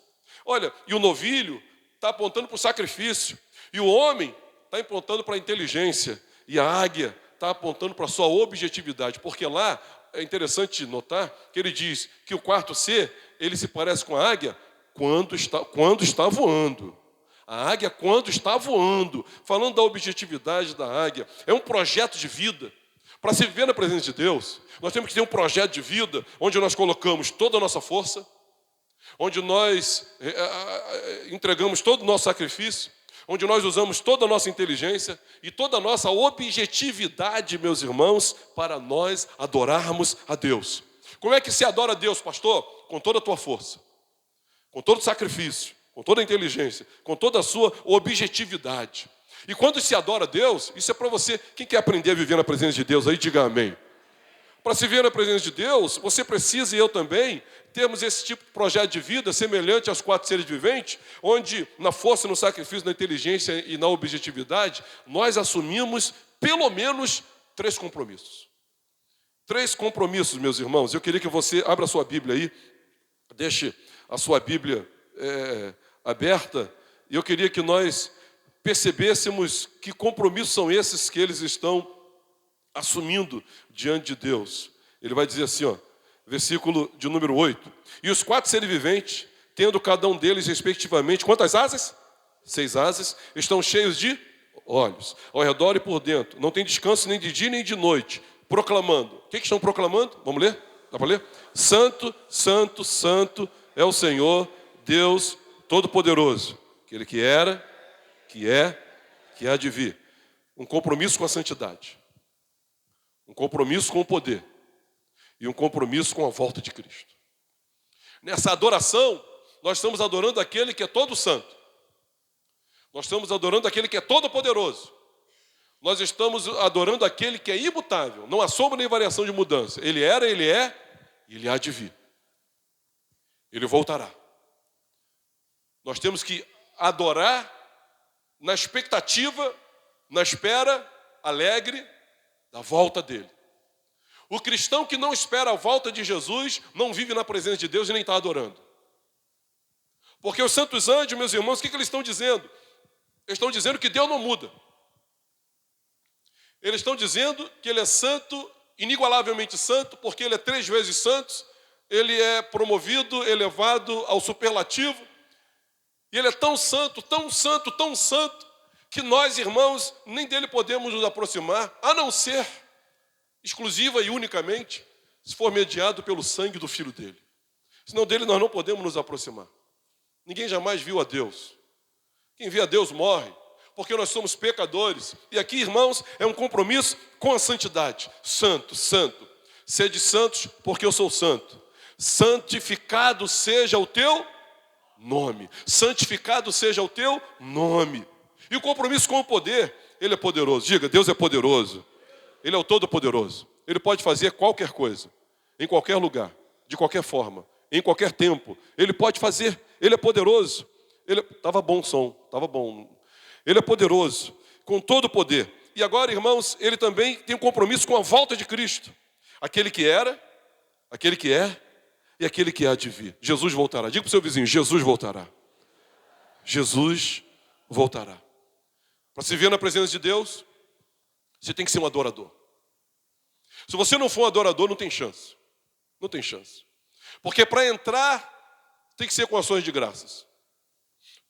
[SPEAKER 1] Olha, e o novilho está apontando para o sacrifício. E o homem está apontando para a inteligência. E a águia está apontando para a sua objetividade. Porque lá, é interessante notar que ele diz que o quarto ser, ele se parece com a águia quando está voando. A águia quando está voando. Falando da objetividade da águia. É um projeto de vida. Para se viver na presença de Deus, nós temos que ter um projeto de vida onde nós colocamos toda a nossa força, onde nós entregamos todo o nosso sacrifício, onde nós usamos toda a nossa inteligência e toda a nossa objetividade, meus irmãos, para nós adorarmos a Deus. Como é que se adora a Deus, pastor? Com toda a tua força, com todo o sacrifício, com toda a inteligência, com toda a sua objetividade. E quando se adora a Deus, isso é para você. Quem quer aprender a viver na presença de Deus aí, diga amém. Para se viver na presença de Deus, você precisa, e eu também, termos esse tipo de projeto de vida semelhante aos 4 seres viventes, onde na força, no sacrifício, na inteligência e na objetividade, nós assumimos pelo menos 3 compromissos. 3 compromissos, meus irmãos. Eu queria que você abra a sua Bíblia aí, deixe a sua Bíblia aberta, e eu queria que nós percebêssemos que compromissos são esses que eles estão assumindo diante de Deus. Ele vai dizer assim, versículo de número 8. E os 4 seres viventes, tendo cada um deles respectivamente, quantas asas? 6 asas, estão cheios de olhos, ao redor e por dentro. Não tem descanso nem de dia nem de noite, proclamando. O que estão proclamando? Vamos ler? Dá para ler? Santo, santo, santo é o Senhor, Deus Todo-Poderoso. Aquele que era, que há de vir. Um compromisso com a santidade. Um compromisso com o poder. E um compromisso com a volta de Cristo. Nessa adoração, nós estamos adorando aquele que é todo santo. Nós estamos adorando aquele que é todo poderoso. Nós estamos adorando aquele que é imutável, não há sombra nem variação de mudança. Ele era, ele é, e ele há de vir. Ele voltará. Nós temos que adorar na expectativa, na espera alegre da volta dele. O cristão que não espera a volta de Jesus não vive na presença de Deus e nem está adorando. Porque os santos anjos, meus irmãos, o que eles estão dizendo? Eles estão dizendo que Deus não muda. Eles estão dizendo que ele é santo, inigualavelmente santo, porque ele é 3 vezes santo, ele é promovido, elevado ao superlativo, e ele é tão santo, tão santo, tão santo, que nós, irmãos, nem dele podemos nos aproximar, a não ser exclusiva e unicamente, se for mediado pelo sangue do Filho dele. Senão dele nós não podemos nos aproximar. Ninguém jamais viu a Deus. Quem vê a Deus morre, porque nós somos pecadores. E aqui, irmãos, é um compromisso com a santidade. Santo, santo. Sede santos, porque eu sou santo. Santificado seja o teu nome. Santificado seja o teu nome. E o compromisso com o poder, ele é poderoso. Diga, Deus é poderoso. Ele é o Todo-Poderoso. Ele pode fazer qualquer coisa, em qualquer lugar, de qualquer forma, em qualquer tempo. Ele pode fazer, ele é poderoso. Estava bom o som, estava bom. Ele é poderoso, com todo o poder. E agora, irmãos, ele também tem um compromisso com a volta de Cristo. Aquele que era, aquele que é e aquele que há de vir. Jesus voltará. Diga para o seu vizinho, Jesus voltará. Jesus voltará. Para se ver na presença de Deus, você tem que ser um adorador. Se você não for um adorador, não tem chance. Não tem chance. Porque para entrar, tem que ser com ações de graças.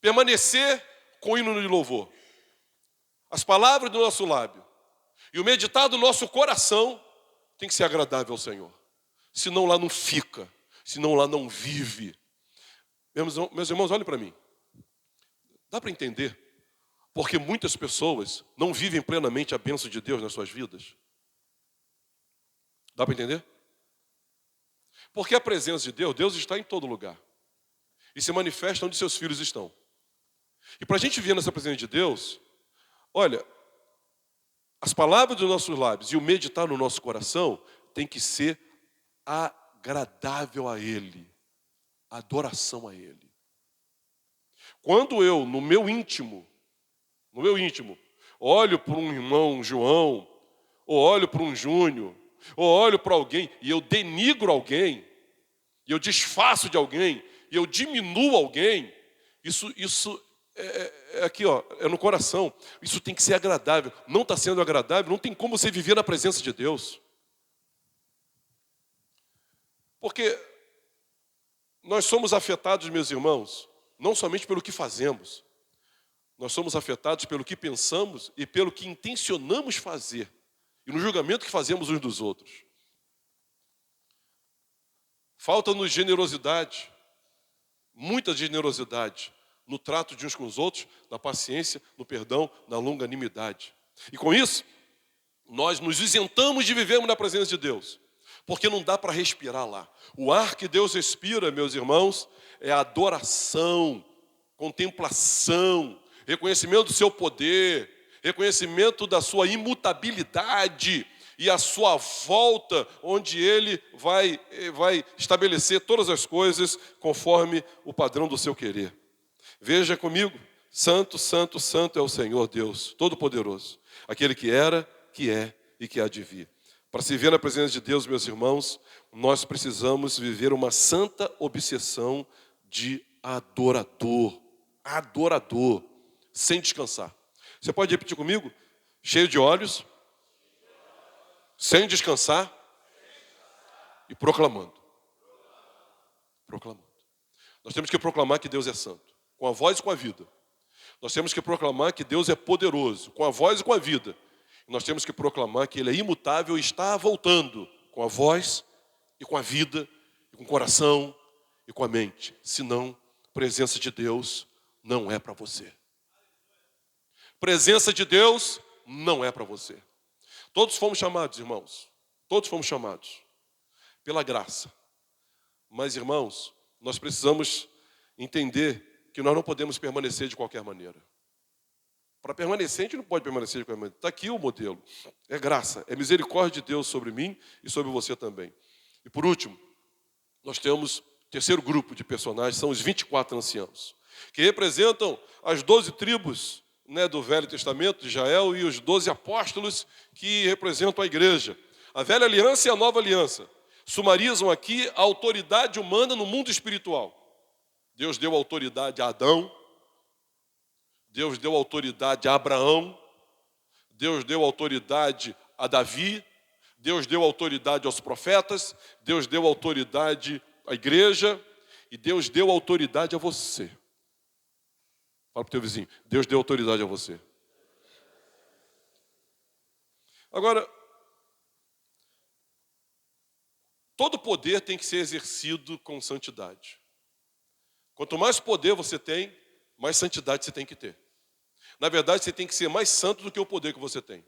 [SPEAKER 1] Permanecer com hino de louvor. As palavras do nosso lábio e o meditar do nosso coração tem que ser agradável ao Senhor. Senão lá não fica. Senão lá não vive. Meus irmãos, olhem para mim. Dá para entender? Porque muitas pessoas não vivem plenamente a bênção de Deus nas suas vidas. Dá para entender? Porque a presença de Deus, Deus está em todo lugar. E se manifesta onde seus filhos estão. E para a gente ver nessa presença de Deus, olha, as palavras dos nossos lábios e o meditar no nosso coração tem que ser agradável a Ele. Adoração a Ele. Quando eu, no meu íntimo, olho para um irmão João, ou olho para um Júnior, ou olho para alguém e eu denigro alguém, e eu desfaço de alguém, e eu diminuo alguém, isso é aqui, ó, é no coração. Isso tem que ser agradável. Não está sendo agradável, não tem como você viver na presença de Deus. Porque nós somos afetados, meus irmãos, não somente pelo que fazemos, nós somos afetados pelo que pensamos e pelo que intencionamos fazer. E no julgamento que fazemos uns dos outros. Falta-nos generosidade, muita generosidade, no trato de uns com os outros, na paciência, no perdão, na longanimidade. E com isso, nós nos isentamos de vivermos na presença de Deus. Porque não dá para respirar lá. O ar que Deus respira, meus irmãos, é a adoração, contemplação, reconhecimento do seu poder, reconhecimento da sua imutabilidade e a sua volta, onde Ele vai estabelecer todas as coisas conforme o padrão do seu querer. Veja comigo, santo, santo, santo é o Senhor Deus, Todo-Poderoso, aquele que era, que é e que há de vir. Para se ver na presença de Deus, meus irmãos, nós precisamos viver uma santa obsessão de adorador, sem descansar. Você pode repetir comigo? Cheio de olhos, sem descansar e proclamando. Proclamando. Nós temos que proclamar que Deus é santo, com a voz e com a vida. Nós temos que proclamar que Deus é poderoso, com a voz e com a vida. E nós temos que proclamar que Ele é imutável e está voltando, com a voz e com a vida, e com o coração e com a mente. Senão, presença de Deus não é para você. Presença de Deus não é para você. Todos fomos chamados, irmãos. Todos fomos chamados. Pela graça. Mas, irmãos, nós precisamos entender que nós não podemos permanecer de qualquer maneira. Para permanecer, a gente não pode permanecer com a irmã. Está aqui o modelo. É graça, é misericórdia de Deus sobre mim e sobre você também. E por último, nós temos o terceiro grupo de personagens, são os 24 anciãos, que representam as 12 tribos, né, do Velho Testamento de Israel e os 12 apóstolos que representam a igreja. A velha aliança e a nova aliança sumarizam aqui a autoridade humana no mundo espiritual. Deus deu autoridade a Adão, Deus deu autoridade a Abraão, Deus deu autoridade a Davi, Deus deu autoridade aos profetas, Deus deu autoridade à igreja e Deus deu autoridade a você. Fala para o teu vizinho, Deus deu autoridade a você. Agora, todo poder tem que ser exercido com santidade. Quanto mais poder você tem, mais santidade você tem que ter. Na verdade, você tem que ser mais santo do que o poder que você tem.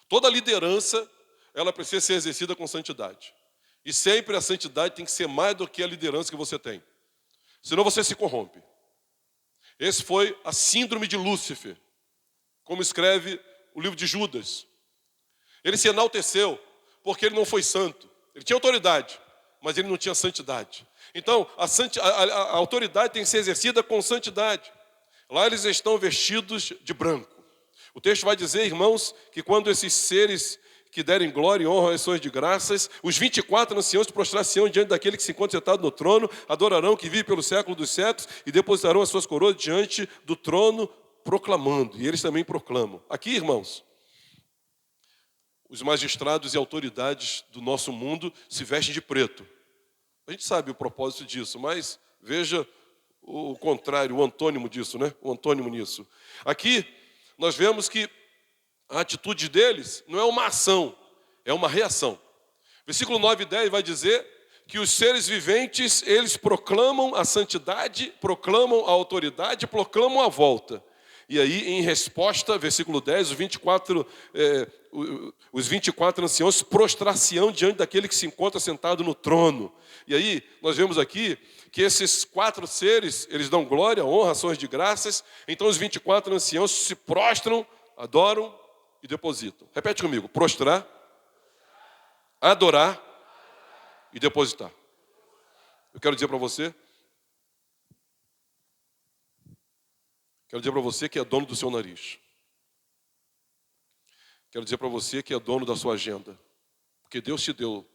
[SPEAKER 1] Toda liderança, ela precisa ser exercida com santidade. E sempre a santidade tem que ser mais do que a liderança que você tem. Senão você se corrompe. Esse foi a síndrome de Lúcifer, como escreve o livro de Judas. Ele se enalteceu porque ele não foi santo. Ele tinha autoridade, mas ele não tinha santidade. Então, a autoridade tem que ser exercida com santidade. Lá eles estão vestidos de branco. O texto vai dizer, irmãos, que quando esses seres que derem glória e honra às ações de graças, os 24 anciãos se prostrar-se-ão diante daquele que se encontra sentado no trono, adorarão que vive pelo século dos séculos e depositarão as suas coroas diante do trono, proclamando. E eles também proclamam. Aqui, irmãos, os magistrados e autoridades do nosso mundo se vestem de preto. A gente sabe o propósito disso, mas veja o contrário, o antônimo disso, né? O antônimo nisso. Aqui, nós vemos que a atitude deles não é uma ação, é uma reação. Versículo 9 e 10 vai dizer que os seres viventes, eles proclamam a santidade, proclamam a autoridade, proclamam a volta. E aí, em resposta, versículo 10, os 24 anciãos prostrar-se-ão diante daquele que se encontra sentado no trono. E aí, nós vemos aqui que esses 4 seres, eles dão glória, honra, ações de graças. Então, os 24 anciãos se prostram, adoram e depositam. Repete comigo, prostrar, adorar e depositar. Eu quero dizer para você que é dono do seu nariz. Quero dizer para você que é dono da sua agenda. Porque Deus te deu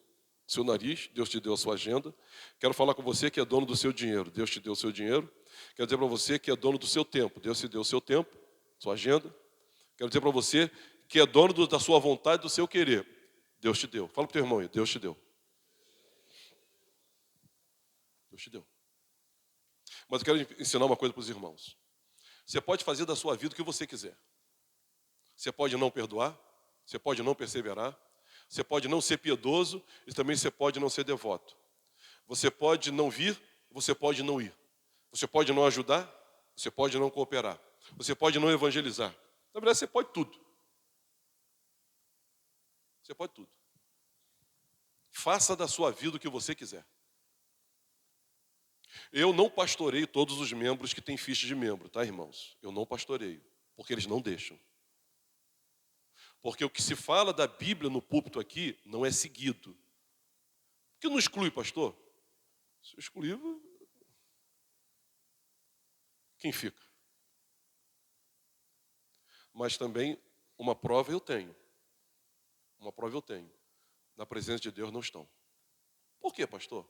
[SPEAKER 1] seu nariz, Deus te deu a sua agenda. Quero falar com você que é dono do seu dinheiro. Deus te deu o seu dinheiro. Quero dizer para você que é dono do seu tempo. Deus te deu o seu tempo, sua agenda. Quero dizer para você que é dono da sua vontade, do seu querer. Deus te deu. Fala para o teu irmão aí, Deus te deu. Deus te deu. Mas eu quero ensinar uma coisa para os irmãos. Você pode fazer da sua vida o que você quiser. Você pode não perdoar, você pode não perseverar, você pode não ser piedoso e também você pode não ser devoto. Você pode não vir, você pode não ir. Você pode não ajudar, você pode não cooperar. Você pode não evangelizar. Na verdade, você pode tudo. Você pode tudo. Faça da sua vida o que você quiser. Eu não pastoreio todos os membros que têm ficha de membro, tá, irmãos? Eu não pastoreio, porque eles não deixam. Porque o que se fala da Bíblia no púlpito aqui não é seguido. Por que não exclui, pastor? Se excluir, quem fica? Mas também uma prova eu tenho. Uma prova eu tenho. Na presença de Deus não estão. Por quê, pastor?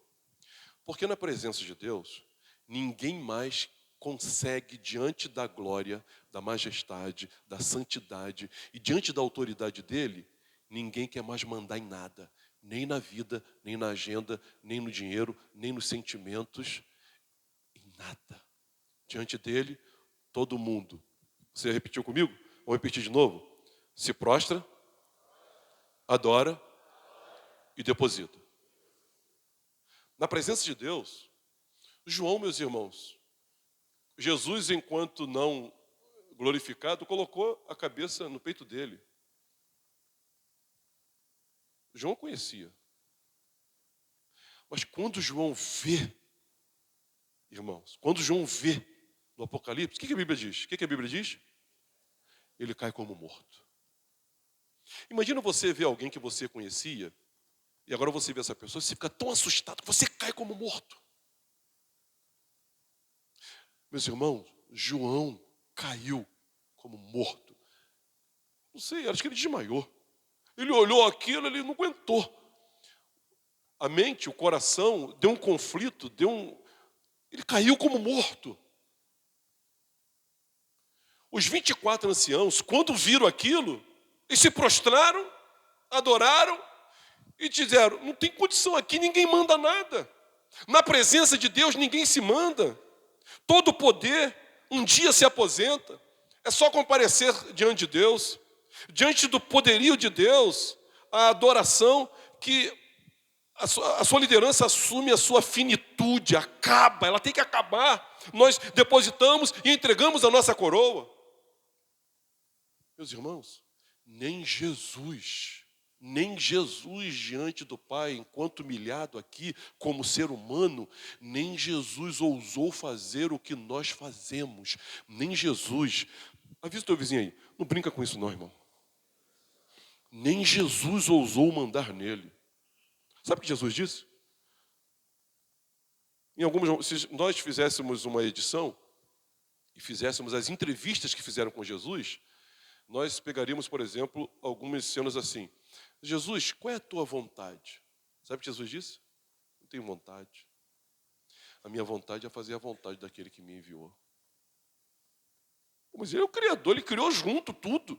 [SPEAKER 1] Porque na presença de Deus, ninguém mais consegue, diante da glória, da majestade, da santidade e diante da autoridade dele, ninguém quer mais mandar em nada, nem na vida, nem na agenda, nem no dinheiro, nem nos sentimentos, em nada. Diante dele, todo mundo. Você repetiu comigo? Vou repetir de novo. Se prostra, adora e deposita. Na presença de Deus, João, meus irmãos, Jesus, enquanto não glorificado, colocou a cabeça no peito dele. João conhecia. Mas quando João vê, irmãos, quando João vê no Apocalipse, o que a Bíblia diz? O que a Bíblia diz? ele cai como morto. Imagina você ver alguém que você conhecia, e agora você vê essa pessoa, e você fica tão assustado que você cai como morto. Meus irmãos, João caiu como morto. Não sei, acho que ele desmaiou. Ele olhou aquilo, ele não aguentou. A mente, o coração, deu um conflito, ele caiu como morto. Os 24 anciãos, quando viram aquilo, eles se prostraram, adoraram e disseram, não tem condição aqui, ninguém manda nada. Na presença de Deus, ninguém se manda. Todo o poder um dia se aposenta. É só comparecer diante de Deus. Diante do poderio de Deus, a adoração que a sua liderança assume a sua finitude, acaba, ela tem que acabar. Nós depositamos e entregamos a nossa coroa. Meus irmãos, nem Jesus diante do Pai, enquanto humilhado aqui como ser humano, nem Jesus ousou fazer o que nós fazemos. Nem Jesus. Avisa o teu vizinho aí, não brinca com isso não, irmão. Nem Jesus ousou mandar nele. Sabe o que Jesus disse? Se nós fizéssemos uma edição e fizéssemos as entrevistas que fizeram com Jesus, nós pegaríamos, por exemplo, algumas cenas assim. Jesus, qual é a tua vontade? Sabe o que Jesus disse? Não tenho vontade. A minha vontade é fazer a vontade daquele que me enviou. Mas ele é o Criador, ele criou junto tudo.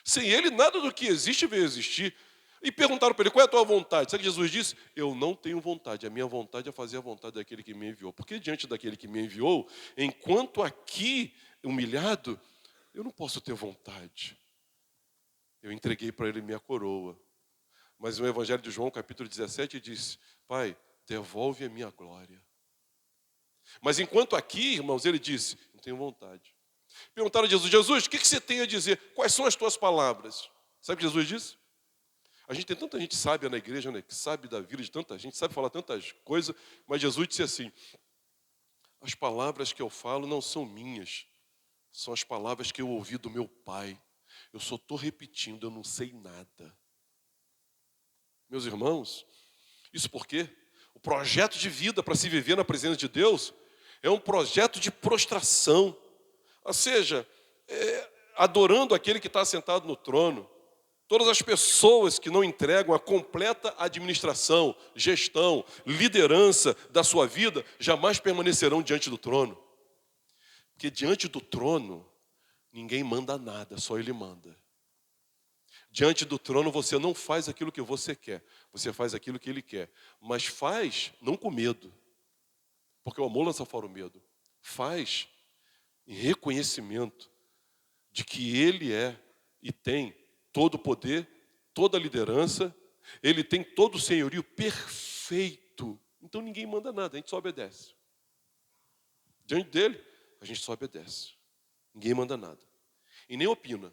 [SPEAKER 1] Sem ele, nada do que existe veio existir. E perguntaram para ele, qual é a tua vontade? Sabe o que Jesus disse? Eu não tenho vontade, a minha vontade é fazer a vontade daquele que me enviou. Porque diante daquele que me enviou, enquanto aqui, humilhado, eu não posso ter vontade. Eu entreguei para ele minha coroa. Mas no Evangelho de João, capítulo 17, diz, Pai, devolve a minha glória. Mas enquanto aqui, irmãos, ele disse, não tenho vontade. Perguntaram a Jesus, Jesus, o que você tem a dizer? Quais são as tuas palavras? Sabe o que Jesus disse? A gente tem tanta gente sábia na igreja, né, que sabe da vida de tanta gente, sabe falar tantas coisas, mas Jesus disse assim, as palavras que eu falo não são minhas, são as palavras que eu ouvi do meu Pai. Eu só estou repetindo, eu não sei nada. Meus irmãos, isso porque o projeto de vida para se viver na presença de Deus é um projeto de prostração. Ou seja, adorando aquele que está sentado no trono. Todas as pessoas que não entregam a completa administração, gestão, liderança da sua vida, jamais permanecerão diante do trono. Porque diante do trono, ninguém manda nada, só Ele manda. Diante do trono você não faz aquilo que você quer, você faz aquilo que Ele quer. Mas faz não com medo, porque o amor lança fora o medo. Faz em reconhecimento de que Ele é e tem todo o poder, toda a liderança, Ele tem todo o senhorio perfeito. Então ninguém manda nada, a gente só obedece. Diante dele, a gente só obedece. Ninguém manda nada. E nem opina.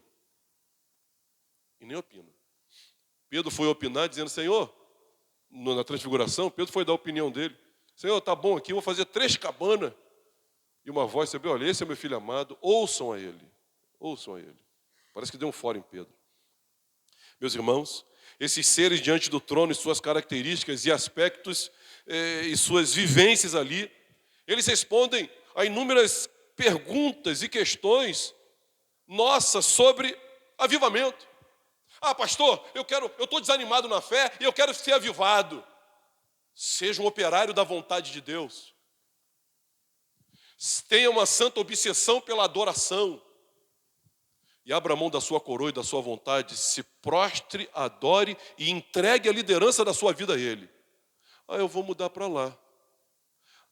[SPEAKER 1] Pedro foi opinar dizendo, Senhor, na transfiguração, Pedro foi dar a opinião dele. Senhor, tá bom aqui, eu vou fazer 3 cabanas. E uma voz, você vê, olha, esse é meu filho amado, ouçam a ele. Ouçam a ele. Parece que deu um fora em Pedro. Meus irmãos, esses seres diante do trono e suas características e aspectos e suas vivências ali, eles respondem a inúmeras perguntas e questões nossas sobre avivamento. Ah, pastor, eu estou desanimado na fé e eu quero ser avivado. Seja um operário da vontade de Deus. Tenha uma santa obsessão pela adoração. E abra mão da sua coroa e da sua vontade, se prostre, adore e entregue a liderança da sua vida a Ele. Ah, eu vou mudar para lá.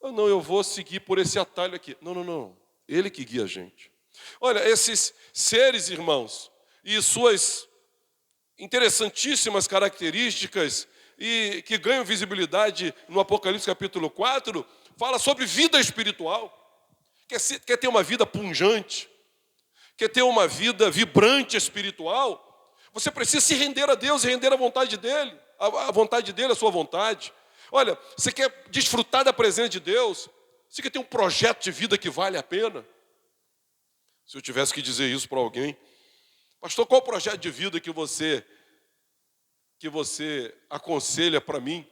[SPEAKER 1] Ah, não, eu vou seguir por esse atalho aqui. Não. Ele que guia a gente. Olha, esses seres, irmãos, e suas interessantíssimas características e que ganham visibilidade no Apocalipse capítulo 4, fala sobre vida espiritual. Quer ter uma vida pungente? Quer ter uma vida vibrante espiritual? Você precisa se render a Deus e render a vontade dEle. A vontade dEle, a sua vontade. Olha, você quer desfrutar da presença de Deus? Você quer ter um projeto de vida que vale a pena? Se eu tivesse que dizer isso para alguém, Pastor, qual o projeto de vida que você aconselha para mim?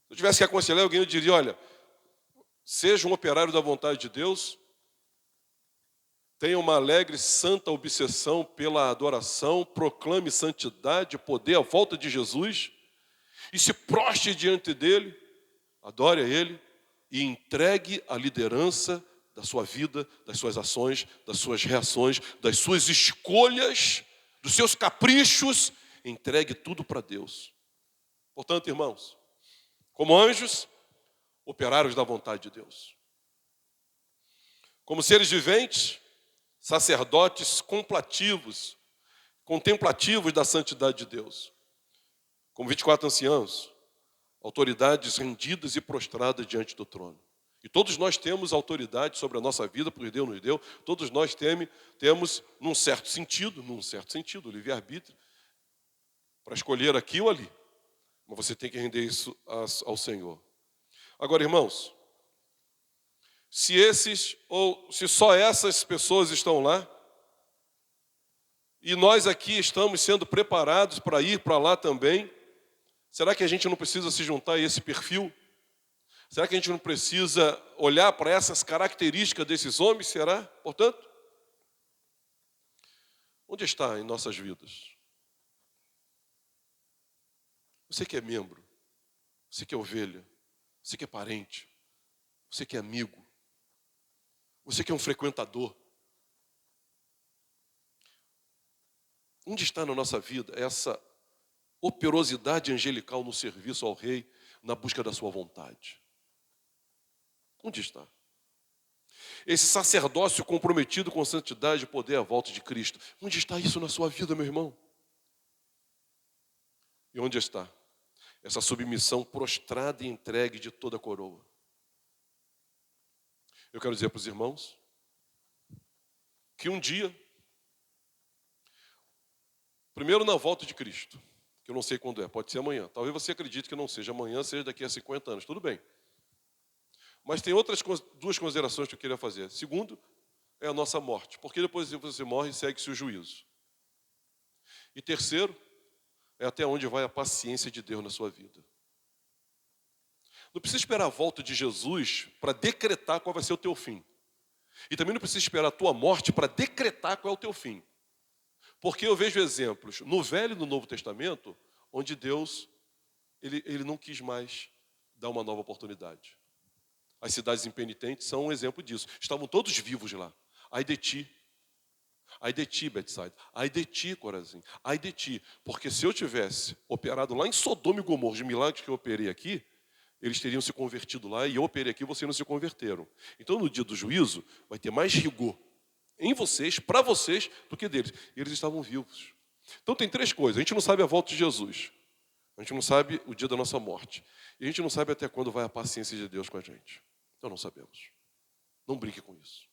[SPEAKER 1] Se eu tivesse que aconselhar alguém, eu diria, olha, seja um operário da vontade de Deus, tenha uma alegre, santa obsessão pela adoração, proclame santidade, poder, a volta de Jesus, e se prostre diante dele, adore a ele e entregue a liderança da sua vida, das suas ações, das suas reações, das suas escolhas, dos seus caprichos, entregue tudo para Deus. Portanto, irmãos, como anjos, operários da vontade de Deus. Como seres viventes, sacerdotes contemplativos da santidade de Deus. Como 24 anciãos, autoridades rendidas e prostradas diante do trono. E todos nós temos autoridade sobre a nossa vida, porque Deus nos deu. Todos nós temos, num certo sentido, o livre-arbítrio, para escolher aqui ou ali. Mas você tem que render isso ao Senhor. Agora, irmãos, se só essas pessoas estão lá, e nós aqui estamos sendo preparados para ir para lá também, será que a gente não precisa se juntar a esse perfil? Será que a gente não precisa olhar para essas características desses homens? Será? Portanto, onde está em nossas vidas? Você que é membro, você que é ovelha, você que é parente, você que é amigo, você que é um frequentador. Onde está na nossa vida essa operosidade angelical no serviço ao Rei, na busca da sua vontade? Onde está? Esse sacerdócio comprometido com santidade e poder à volta de Cristo. Onde está isso na sua vida, meu irmão? E onde está essa submissão prostrada e entregue de toda a coroa? Eu quero dizer para os irmãos que um dia, primeiro na volta de Cristo, que eu não sei quando é, pode ser amanhã. Talvez você acredite que não seja amanhã, seja daqui a 50 anos, tudo bem. Mas tem duas considerações que eu queria fazer. Segundo, é a nossa morte, porque depois que você morre, segue-se o juízo. E terceiro, é até onde vai a paciência de Deus na sua vida. Não precisa esperar a volta de Jesus para decretar qual vai ser o teu fim. E também não precisa esperar a tua morte para decretar qual é o teu fim. Porque eu vejo exemplos no Velho e no Novo Testamento, onde Deus ele não quis mais dar uma nova oportunidade. As cidades impenitentes são um exemplo disso. Estavam todos vivos lá. Ai de ti, Betsaida. Ai de ti, Corazim. Ai de ti. Porque se eu tivesse operado lá em Sodoma e Gomorra, os milagres que eu operei aqui, eles teriam se convertido lá, e eu operei aqui e vocês não se converteram. Então, no dia do juízo, vai ter mais rigor em vocês, para vocês, do que deles. E eles estavam vivos. Então, tem três coisas. A gente não sabe a volta de Jesus. A gente não sabe o dia da nossa morte. E a gente não sabe até quando vai a paciência de Deus com a gente. Então, não sabemos. Não brinque com isso.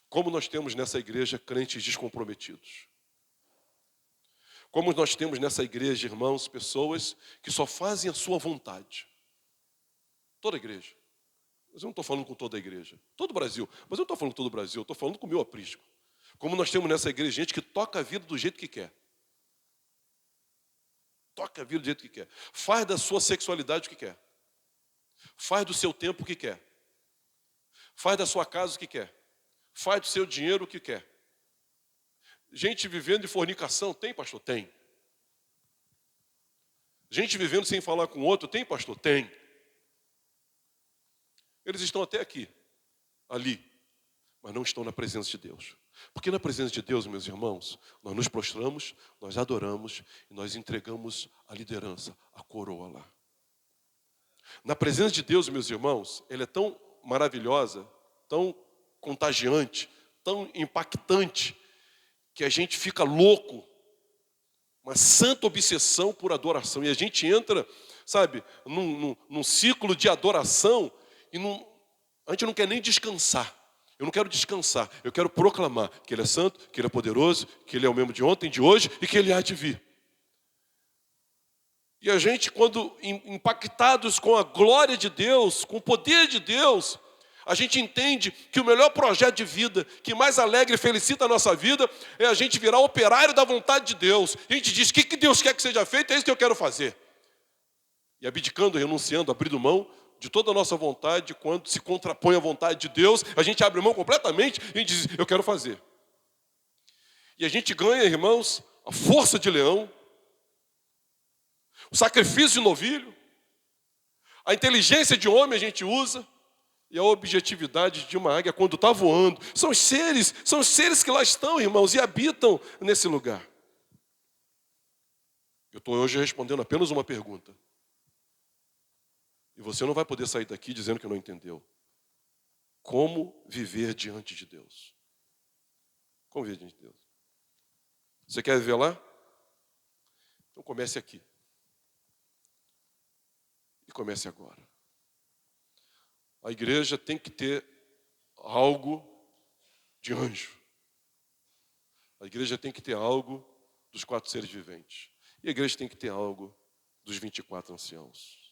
[SPEAKER 1] Como nós temos nessa igreja crentes descomprometidos. Como nós temos nessa igreja, irmãos, pessoas que só fazem a sua vontade. Toda a igreja. Mas eu não estou falando com toda a igreja. Todo o Brasil. Mas eu não estou falando com todo o Brasil. Eu estou falando com o meu aprisco. Como nós temos nessa igreja gente que toca a vida do jeito que quer. Toca a vida do jeito que quer. Faz da sua sexualidade o que quer. Faz do seu tempo o que quer. Faz da sua casa o que quer. Faz do seu dinheiro o que quer. Gente vivendo de fornicação, tem, pastor? Tem. Gente vivendo sem falar com o outro, tem, pastor? Tem. Eles estão até aqui, ali, mas não estão na presença de Deus. Porque na presença de Deus, meus irmãos, nós nos prostramos, nós adoramos e nós entregamos a liderança, a coroa lá. Na presença de Deus, meus irmãos, ela é tão maravilhosa, tão contagiante, tão impactante, que a gente fica louco, uma santa obsessão por adoração. E a gente entra, sabe, num ciclo de adoração e a gente não quer nem descansar. Eu não quero descansar, eu quero proclamar que Ele é santo, que Ele é poderoso, que Ele é o mesmo de ontem, de hoje e que Ele há de vir. E a gente, quando impactados com a glória de Deus, com o poder de Deus, A gente entende que o melhor projeto de vida, que mais alegra e felicita a nossa vida, é a gente virar operário da vontade de Deus. A gente diz, o que Deus quer que seja feito, é isso que eu quero fazer. E abdicando, renunciando, abrindo mão de toda a nossa vontade, quando se contrapõe à vontade de Deus, a gente abre mão completamente e a gente diz, eu quero fazer. E a gente ganha, irmãos, a força de leão, o sacrifício de novilho, a inteligência de homem a gente usa, e a objetividade de uma águia quando está voando. São os seres que lá estão, irmãos, e habitam nesse lugar. Eu estou hoje respondendo apenas uma pergunta. E você não vai poder sair daqui dizendo que não entendeu. Como viver diante de Deus? Como viver diante de Deus? Você quer viver lá? Então comece aqui. E comece agora. A igreja tem que ter algo de anjo. A igreja tem que ter algo dos 4 seres viventes. E a igreja tem que ter algo dos 24 anciãos.